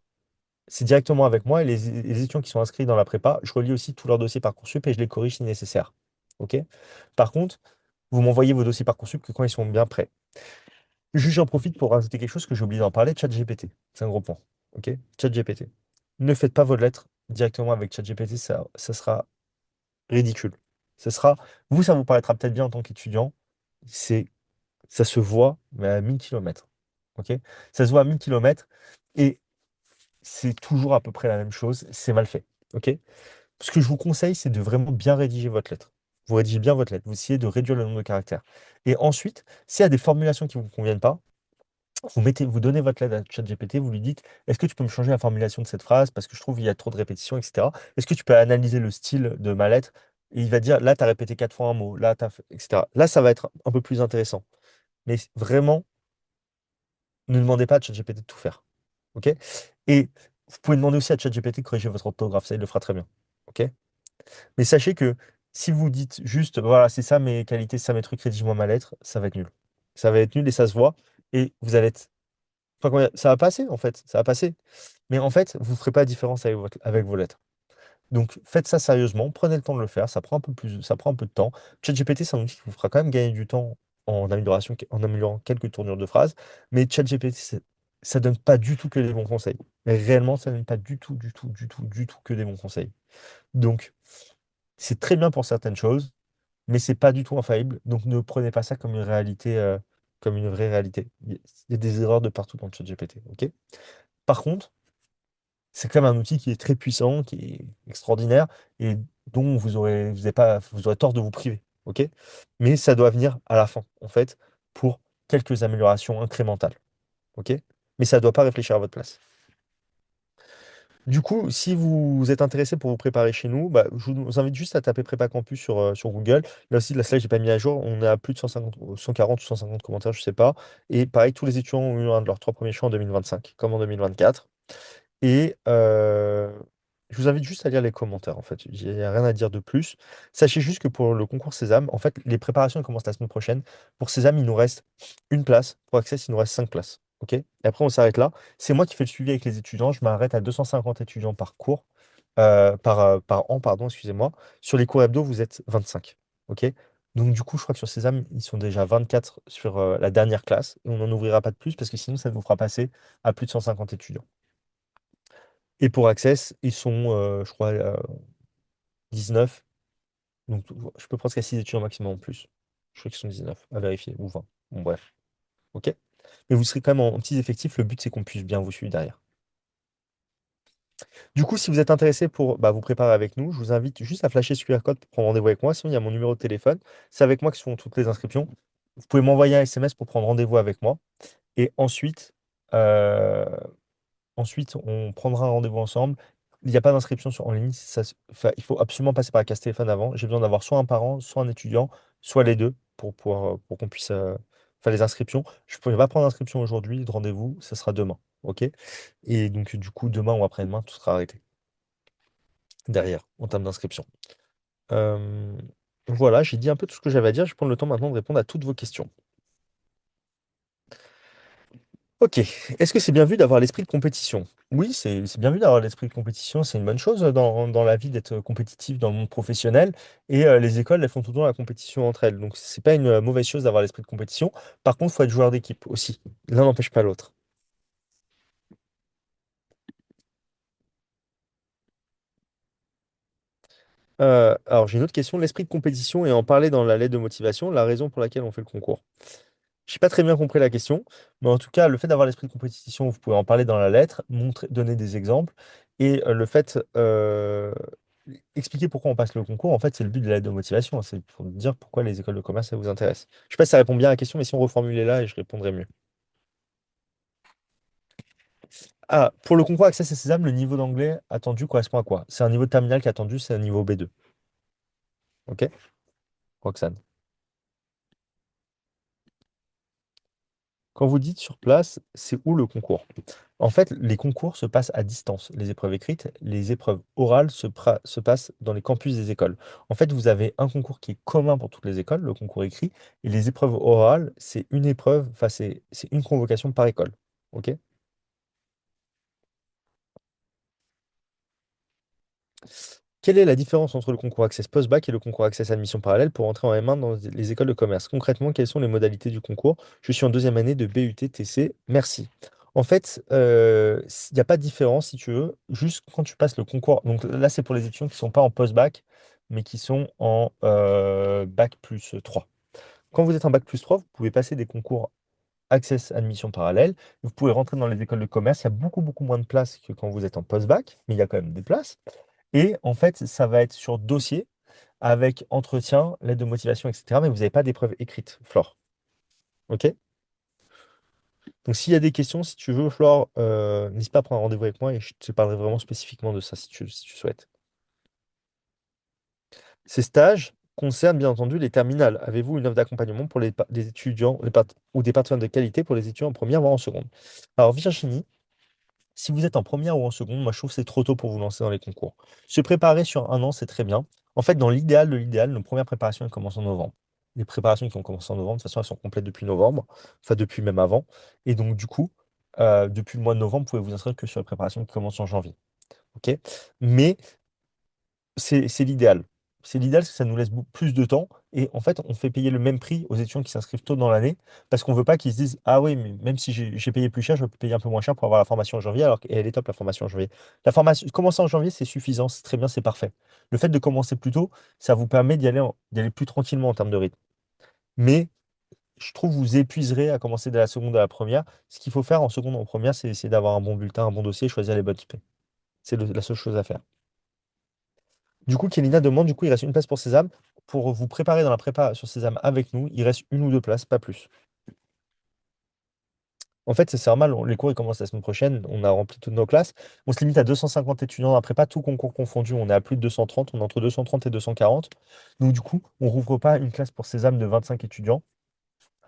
c'est directement avec moi. Et les étudiants qui sont inscrits dans la prépa, je relis aussi tous leurs dossiers Parcoursup et je les corrige si nécessaire. Ok. Par contre, vous m'envoyez vos dossiers Parcoursup que quand ils sont bien prêts. Juste, j'en profite pour rajouter quelque chose que j'ai oublié d'en parler, ChatGPT. C'est un gros point. OK? ChatGPT. Ne faites pas votre lettre directement avec ChatGPT, ça sera ridicule. Ça sera, vous, ça vous paraîtra peut-être bien en tant qu'étudiant. C'est, ça se voit, mais à 1000 km. OK? Ça se voit à 1000 km et c'est toujours à peu près la même chose. C'est mal fait. OK? Ce que je vous conseille, c'est de vraiment bien rédiger votre lettre. Vous rédigez bien votre lettre. Vous essayez de réduire le nombre de caractères. Et ensuite, s'il y a des formulations qui ne vous conviennent pas, vous donnez votre lettre à ChatGPT, vous lui dites, est-ce que tu peux me changer la formulation de cette phrase parce que je trouve qu'il y a trop de répétitions, etc. Est-ce que tu peux analyser le style de ma lettre? Et il va dire, là, tu as répété 4 fois un mot, là, tu as fait, etc. Là, ça va être un peu plus intéressant. Mais vraiment, ne demandez pas à ChatGPT de tout faire. OK? Et vous pouvez demander aussi à ChatGPT de corriger votre orthographe, ça, il le fera très bien. OK? Mais sachez que si vous dites juste, voilà, c'est ça mes qualités, c'est ça mes trucs, rédige-moi ma lettre, ça va être nul. Ça va être nul et ça se voit. Et vous allez être. Enfin, ça va passer, en fait. Ça va passer. Mais en fait, vous ne ferez pas la différence avec vos lettres. Donc, faites ça sérieusement. Prenez le temps de le faire. Ça prend un peu plus, ça prend un peu de temps. ChatGPT, c'est un outil qui vous fera quand même gagner du temps en améliorant quelques tournures de phrases. Mais ChatGPT, ça donne pas du tout que des bons conseils. Mais réellement, ça donne pas du tout, du tout, du tout, du tout que des bons conseils. Donc, c'est très bien pour certaines choses, mais c'est pas du tout infaillible. Donc, ne prenez pas ça comme une réalité, comme une vraie réalité. Il y a des erreurs de partout dans ChatGPT. Ok? Par contre, c'est quand même un outil qui est très puissant, qui est extraordinaire et dont vous aurez tort de vous priver. Ok? Mais ça doit venir à la fin, en fait, pour quelques améliorations incrémentales. Ok? Mais ça ne doit pas réfléchir à votre place. Du coup, si vous êtes intéressé pour vous préparer chez nous, bah, je vous invite juste à taper Prépa Campus sur Google. Là aussi, la slide, je n'ai pas mis à jour. On est à plus de 150, 140 ou 150 commentaires, je ne sais pas. Et pareil, tous les étudiants ont eu un de leurs 3 premiers choix en 2025, comme en 2024. Et je vous invite juste à lire les commentaires, en fait. Il n'y a rien à dire de plus. Sachez juste que pour le concours Sésame, en fait, les préparations commencent la semaine prochaine. Pour Sésame, il nous reste une place. Pour Access, il nous reste 5 places. OK? Et après, on s'arrête là. C'est moi qui fais le suivi avec les étudiants. Je m'arrête à 250 étudiants par cours, par an, pardon, excusez-moi. Sur les cours hebdo, vous êtes 25. OK? Donc, du coup, je crois que sur Sésame, ils sont déjà 24 sur la dernière classe. Et on n'en ouvrira pas de plus parce que sinon, ça nous fera passer à plus de 150 étudiants. Et pour Access, ils sont, je crois, 19. Donc, je peux presque à 6 étudiants maximum en plus. Je crois qu'ils sont 19 à vérifier, ou 20. Bon, bref. OK? Mais vous serez quand même en petits effectifs. Le but, c'est qu'on puisse bien vous suivre derrière. Du coup, si vous êtes intéressé pour vous préparer avec nous, je vous invite juste à flasher ce QR code pour prendre rendez-vous avec moi. Sinon, il y a mon numéro de téléphone. C'est avec moi que se font toutes les inscriptions. Vous pouvez m'envoyer un SMS pour prendre rendez-vous avec moi. Et euh, ensuite, on prendra un rendez-vous ensemble. Il n'y a pas d'inscription en ligne. Enfin, il faut absolument passer par la case téléphone avant. J'ai besoin d'avoir soit un parent, soit un étudiant, soit les deux pour qu'on puisse faire les inscriptions. Je ne pourrais pas prendre d'inscription aujourd'hui. Le rendez-vous, ça sera demain. OK? Et donc, du coup, demain ou après-demain, tout sera arrêté derrière en termes d'inscription. Euh, voilà, j'ai dit un peu tout ce que j'avais à dire. Je vais prendre le temps maintenant de répondre à toutes vos questions. Ok. Est-ce que c'est bien vu d'avoir l'esprit de compétition? Oui, c'est bien vu d'avoir l'esprit de compétition. C'est une bonne chose dans la vie d'être compétitif dans le monde professionnel. Et les écoles, elles font tout le temps la compétition entre elles. Donc, c'est pas une mauvaise chose d'avoir l'esprit de compétition. Par contre, il faut être joueur d'équipe aussi. L'un n'empêche pas l'autre. Alors, j'ai une autre question. L'esprit de compétition et en parler dans la lettre de motivation, la raison pour laquelle on fait le concours. Je n'ai pas très bien compris la question, mais en tout cas, le fait d'avoir l'esprit de compétition, vous pouvez en parler dans la lettre, montrer, donner des exemples, et le fait, expliquer pourquoi on passe le concours, en fait, c'est le but de la lettre de motivation, hein, c'est pour dire pourquoi les écoles de commerce, ça vous intéresse. Je sais pas si ça répond bien à la question, mais si on reformulait là, et je répondrai mieux. Ah, pour le concours Access et Sésame, le niveau d'anglais attendu correspond à quoi? C'est un niveau de terminal qui est attendu, c'est un niveau B2. Ok, Roxane? Quand vous dites sur place, c'est où le concours? En fait, les concours se passent à distance. Les épreuves écrites, les épreuves orales se passent dans les campus des écoles. En fait, vous avez un concours qui est commun pour toutes les écoles, le concours écrit, et les épreuves orales, c'est une épreuve, enfin, c'est une convocation par école. OK? Quelle est la différence entre le concours Access Post-Bac et le concours Access Admission Parallèle pour entrer en M1 dans les écoles de commerce? Concrètement, quelles sont les modalités du concours? Je suis en deuxième année de BUT-TC. Merci. En fait, il n'y a pas de différence si tu veux. Juste quand tu passes le concours, donc là c'est pour les étudiants qui ne sont pas en post-bac, mais qui sont en bac plus 3. Quand vous êtes en bac plus 3, vous pouvez passer des concours Access Admission Parallèle. Vous pouvez rentrer dans les écoles de commerce. Il y a beaucoup, beaucoup moins de places que quand vous êtes en post-bac, mais il y a quand même des places. Et en fait, ça va être sur dossier avec entretien, lettre de motivation, etc. Mais vous n'avez pas d'épreuve écrite, Flore. OK? Donc s'il y a des questions, si tu veux, Flore, n'hésite pas à prendre un rendez-vous avec moi et je te parlerai vraiment spécifiquement de ça si tu souhaites. Ces stages concernent bien entendu les terminales. Avez-vous une offre d'accompagnement pour les étudiants ou des partenaires de qualité pour les étudiants en première voire en seconde? Alors Virginie, si vous êtes en première ou en seconde, moi je trouve que c'est trop tôt pour vous lancer dans les concours. Se préparer sur un an, c'est très bien. En fait, dans l'idéal de l'idéal, nos premières préparations elles commencent en novembre. Les préparations qui ont commencé en novembre, de toute façon, elles sont complètes depuis novembre, enfin depuis même avant. Et donc, du coup, depuis le mois de novembre, vous pouvez vous inscrire que sur les préparations qui commencent en janvier. OK? Mais c'est l'idéal. C'est l'idéal parce que ça nous laisse plus de temps. Et en fait, on fait payer le même prix aux étudiants qui s'inscrivent tôt dans l'année parce qu'on ne veut pas qu'ils se disent, ah oui, mais même si j'ai payé plus cher, je vais payer un peu moins cher pour avoir la formation en janvier, alors qu'elle est top, la formation en janvier. La formation, commencer en janvier, c'est suffisant, c'est très bien, c'est parfait. Le fait de commencer plus tôt, ça vous permet d'y aller plus tranquillement en termes de rythme. Mais je trouve que vous épuiserez à commencer de la seconde à la première. Ce qu'il faut faire en seconde et en première, c'est essayer d'avoir un bon bulletin, un bon dossier et choisir les bonnes IP. C'est la seule chose à faire. Du coup, Kélina demande, du coup, il reste une place pour Sésame. Pour vous préparer dans la prépa sur Sésame avec nous, il reste une ou deux places, pas plus. En fait, c'est normal, les cours ils commencent la semaine prochaine, on a rempli toutes nos classes. On se limite à 250 étudiants dans la prépa, tout concours confondu, on est à plus de 230, on est entre 230 et 240. Donc du coup, on rouvre pas une classe pour Sésame de 25 étudiants.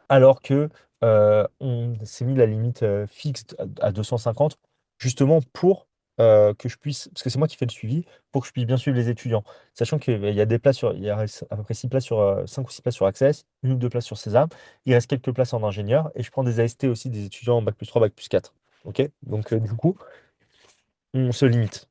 Alors que on s'est mis la limite fixe à 250, justement pour que je puisse, parce que c'est moi qui fais le suivi, pour que je puisse bien suivre les étudiants. Sachant qu'il y a des places il y a à peu près 6 places sur, 5 ou 6 places sur Access, une ou deux places sur César. Il reste quelques places en ingénieur et je prends des AST aussi des étudiants en bac plus 3 bac plus 4. Ok? Donc du coup, on se limite.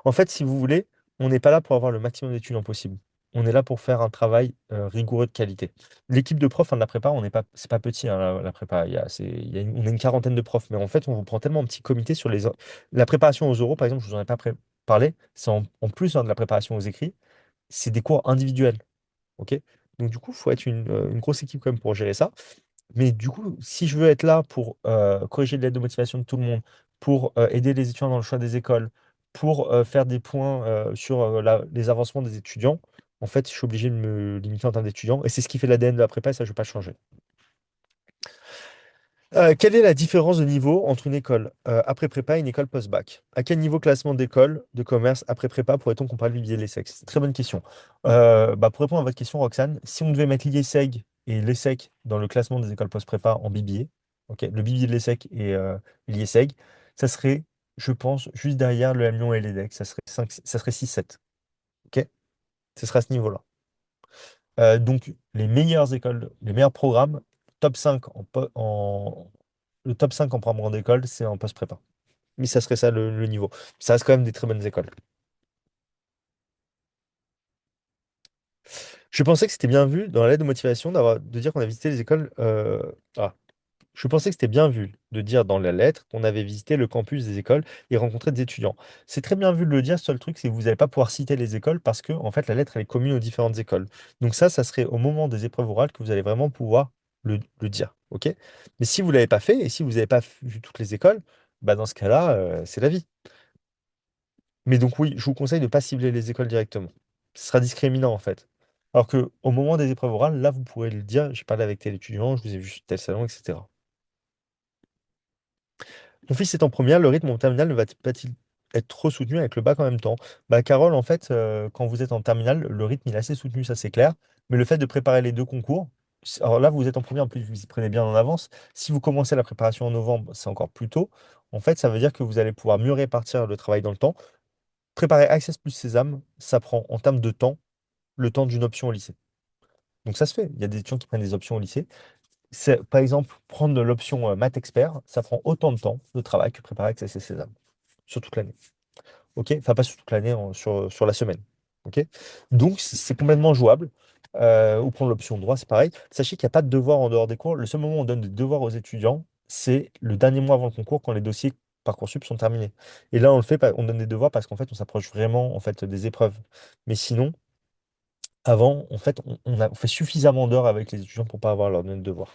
En fait, si vous voulez, on n'est pas là pour avoir le maximum d'étudiants possible. On est là pour faire un travail rigoureux de qualité. L'équipe de profs, hein, de la prépa, on n'est pas, c'est pas petit, hein, la prépa. On a une quarantaine de profs, mais en fait, on vous prend tellement en petit comité sur la préparation aux oraux, par exemple, je vous en ai pas parlé, c'est en plus hein, de la préparation aux écrits, c'est des cours individuels. Ok? Donc, du coup, il faut être une grosse équipe quand même pour gérer ça. Mais du coup, si je veux être là pour corriger l'aide de motivation de tout le monde, pour aider les étudiants dans le choix des écoles, pour faire des points sur les avancements des étudiants, en fait, je suis obligé de me limiter en termes d'étudiants. Et c'est ce qui fait l'ADN de la prépa, et ça, je ne vais pas changer. Quelle est la différence de niveau entre une école après prépa et une école post-bac? À quel niveau classement d'école de commerce après prépa pourrait-on comparer le billet de l'ESSEC? C'est une très bonne question. Pour répondre à votre question, Roxane, si on devait mettre l'IESEG et l'ESSEC dans le classement des écoles post-prépa en BBA, ok, le BBA de l'ESSEC et l'IESEG, ça serait, je pense, juste derrière le M Lyon et l'EDEC, ça serait 6-7. Ok? Ce sera à ce niveau-là. Donc, les meilleures écoles, les meilleurs programmes, top 5 le top 5 en programme grande école, c'est en post-prépa. Mais ça serait ça le niveau. Ça reste quand même des très bonnes écoles. Je pensais que c'était bien vu dans la lettre de motivation de dire qu'on a visité les écoles. Ah, Je pensais que c'était bien vu de dire dans la lettre qu'on avait visité le campus des écoles et rencontré des étudiants. C'est très bien vu de le dire, seul truc, c'est que vous n'allez pas pouvoir citer les écoles parce que, en fait, la lettre, elle est commune aux différentes écoles. Donc ça serait au moment des épreuves orales que vous allez vraiment pouvoir le dire, ok? Mais si vous ne l'avez pas fait et si vous n'avez pas vu toutes les écoles, bah dans ce cas-là, c'est la vie. Mais donc oui, je vous conseille de ne pas cibler les écoles directement. Ce sera discriminant, en fait. Alors que au moment des épreuves orales, là, vous pourrez le dire, j'ai parlé avec tel étudiant, je vous ai vu sur tel salon, etc. Mon fils est en première, le rythme en terminale ne va-t-il être trop soutenu avec le bac en même temps? Bah, Carole, en fait, quand vous êtes en terminale, le rythme il est assez soutenu, ça c'est clair. Mais le fait de préparer les deux concours, alors là, vous êtes en première, en plus, vous y prenez bien en avance. Si vous commencez la préparation en novembre, c'est encore plus tôt. En fait, ça veut dire que vous allez pouvoir mieux répartir le travail dans le temps. Préparer Access plus Sésame, ça prend en termes de temps le temps d'une option au lycée. Donc ça se fait. Il y a des étudiants qui prennent des options au lycée. C'est, par exemple, prendre l'option maths expert, ça prend autant de temps de travail que préparer Access et Sésame sur toute l'année. Ok? Enfin, pas sur toute l'année, sur la semaine. Ok? Donc, c'est complètement jouable. Ou prendre l'option droit, c'est pareil. Sachez qu'il n'y a pas de devoir en dehors des cours. Le seul moment où on donne des devoirs aux étudiants, c'est le dernier mois avant le concours, quand les dossiers Parcoursup sont terminés. Et là, on le fait, on donne des devoirs parce qu'en fait, on s'approche vraiment en fait, des épreuves. Mais sinon, avant, en fait, on fait suffisamment d'heures avec les étudiants pour pas avoir leur donner de devoirs.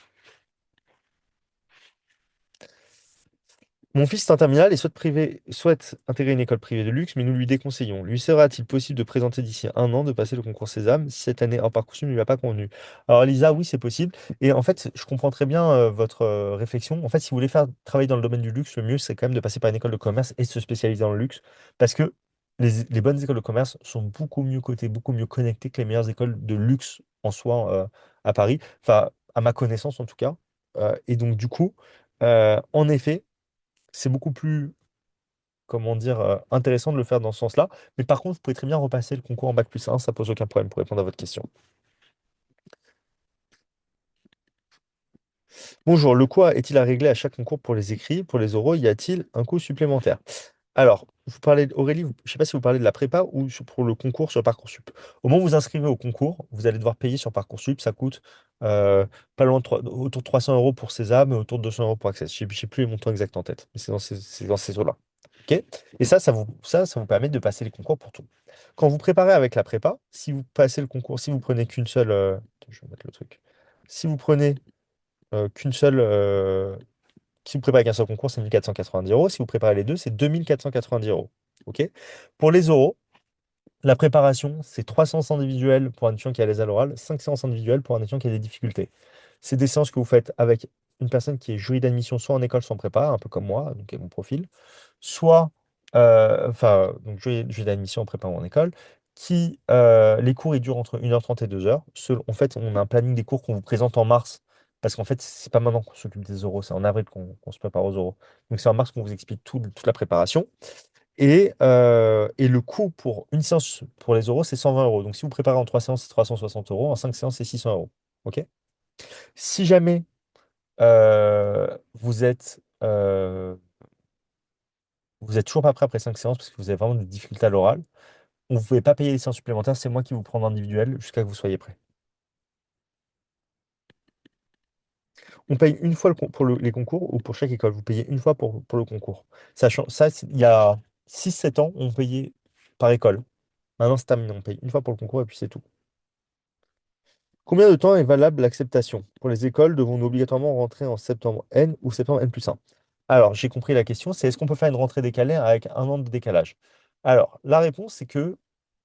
Mon fils est en terminale et souhaite intégrer une école privée de luxe, mais nous lui déconseillons. Lui sera-t-il possible de présenter d'ici un an de passer le concours Sésame si cette année hors Parcoursup ne lui a pas convenu? Alors Lisa, oui, c'est possible. Et en fait, je comprends très bien votre réflexion. En fait, si vous voulez faire travailler dans le domaine du luxe, le mieux, c'est quand même de passer par une école de commerce et de se spécialiser dans le luxe. Parce que les bonnes écoles de commerce sont beaucoup mieux cotées, beaucoup mieux connectées que les meilleures écoles de luxe en soi à Paris. Enfin, à ma connaissance en tout cas. Et donc, du coup, en effet, c'est beaucoup plus, comment dire, intéressant de le faire dans ce sens-là. Mais par contre, vous pouvez très bien repasser le concours en bac+1, ça pose aucun problème pour répondre à votre question. Bonjour, le quoi est-il à régler à chaque concours pour les écrits? Pour les oraux, y a-t-il un coût supplémentaire? Alors, vous parlez, Aurélie, je ne sais pas si vous parlez de la prépa ou pour le concours sur Parcoursup. Au moment où vous inscrivez au concours, vous allez devoir payer sur Parcoursup. Ça coûte pas loin de autour de 300 euros pour César, mais autour de 200 euros pour Access. Je ne sais plus les montants exacts en tête, mais c'est dans ces eaux-là. Ok? Et ça vous permet de passer les concours pour tout. Quand vous préparez avec la prépa, si vous passez le concours, si vous prenez qu'une seule. Attends, je vais mettre le truc. Si vous prenez qu'une seule. Si vous préparez qu'un seul concours, c'est 1490 euros. Si vous préparez les deux, c'est 2490 euros. OK? Pour les oraux, la préparation, c'est 3 séances individuelles pour un étudiant qui a les à l'oral, 5 séances individuelles pour un étudiant qui a des difficultés. C'est des séances que vous faites avec une personne qui est jury d'admission, soit en école sans prépa, un peu comme moi, donc avec mon profil, soit, enfin, donc jury d'admission en prépa ou en école, les cours, ils durent entre 1h30 et 2 heures. En fait, on a un planning des cours qu'on vous présente en mars, parce qu'en fait, c'est pas maintenant qu'on s'occupe des oraux, c'est en avril qu'on se prépare aux oraux. Donc c'est en mars qu'on vous explique toute la préparation. Et le coût pour une séance pour les euros, c'est 120 euros. Donc si vous préparez en 3 séances, c'est 360 euros. En 5 séances, c'est 600 euros. OK? Si jamais vous êtes toujours pas prêt après 5 séances parce que vous avez vraiment des difficultés à l'oral, vous ne pouvez pas payer les séances supplémentaires. C'est moi qui vous prends en individuel jusqu'à que vous soyez prêt. On paye une fois pour les concours ou pour chaque école. Vous payez une fois pour le concours. Sachant ça, il y a 6 7 ans, on payait par école. Maintenant, c'est terminé. On paye une fois pour le concours et puis c'est tout. Combien de temps est valable l'acceptation? Pour les écoles, devons-nous obligatoirement rentrer en septembre N ou septembre N+1? Alors, j'ai compris la question, c'est est-ce qu'on peut faire une rentrée décalée avec un an de décalage? Alors, la réponse, c'est que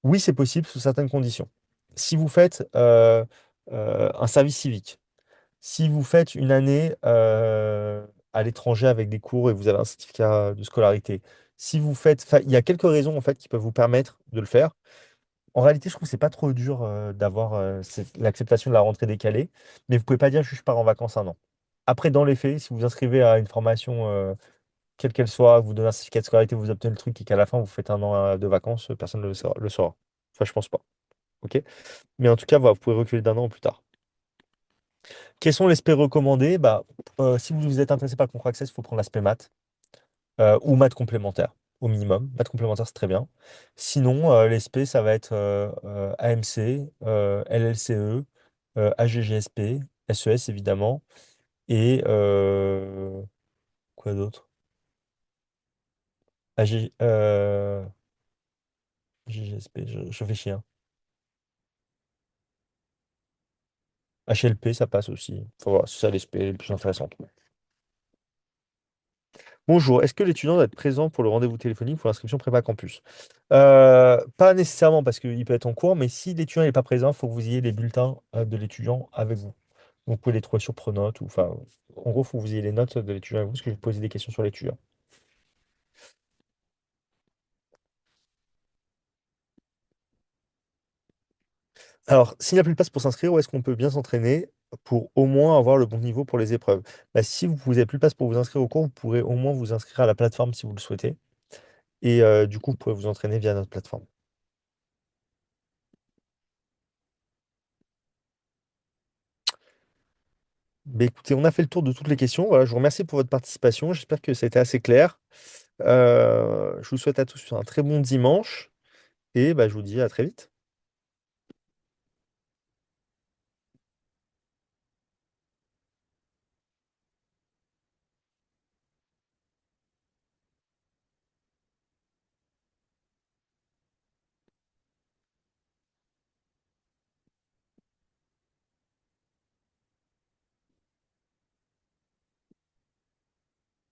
oui, c'est possible sous certaines conditions. Si vous faites un service civique, si vous faites une année à l'étranger avec des cours et vous avez un certificat de scolarité, si vous faites, enfin, il y a quelques raisons en fait qui peuvent vous permettre de le faire. En réalité, je trouve que c'est pas trop dur d'avoir l'acceptation de la rentrée décalée, mais vous pouvez pas dire je pars en vacances un an. Après, dans les faits, si vous inscrivez à une formation, quelle qu'elle soit, vous donnez un certificat de scolarité, vous obtenez le truc et qu'à la fin vous faites un an de vacances, personne ne le saura. Enfin, je pense pas. Ok? Mais en tout cas, voilà, vous pouvez reculer d'un an plus tard. Quels sont les SP recommandés? Bah, si vous êtes intéressé par le concours Access, il faut prendre l'aspect maths. Ou maths complémentaires, au minimum. Maths complémentaires, c'est très bien. Sinon, les SP, ça va être AMC, LLCE, AGGSP, SES, évidemment. Et quoi d'autre? AG, GGSP, je fais chien. HLP, ça passe aussi. Faut voir, c'est ça l'SP les plus intéressantes. Bonjour, est-ce que l'étudiant doit être présent pour le rendez-vous téléphonique pour l'inscription prépa campus? Pas nécessairement parce qu'il peut être en cours, mais si l'étudiant n'est pas présent, il faut que vous ayez les bulletins de l'étudiant avec vous. Vous pouvez les trouver sur Pronote ou enfin, en gros, il faut que vous ayez les notes de l'étudiant avec vous parce que je vais vous poser des questions sur l'étudiant. Alors, s'il n'y a plus de place pour s'inscrire, où est-ce qu'on peut bien s'entraîner pour au moins avoir le bon niveau pour les épreuves? Bah, si vous n'avez plus de place pour vous inscrire au cours, vous pourrez au moins vous inscrire à la plateforme si vous le souhaitez. Et du coup, vous pourrez vous entraîner via notre plateforme. Mais écoutez, on a fait le tour de toutes les questions. Voilà, je vous remercie pour votre participation. J'espère que c'était assez clair. Je vous souhaite à tous un très bon dimanche et bah, je vous dis à très vite.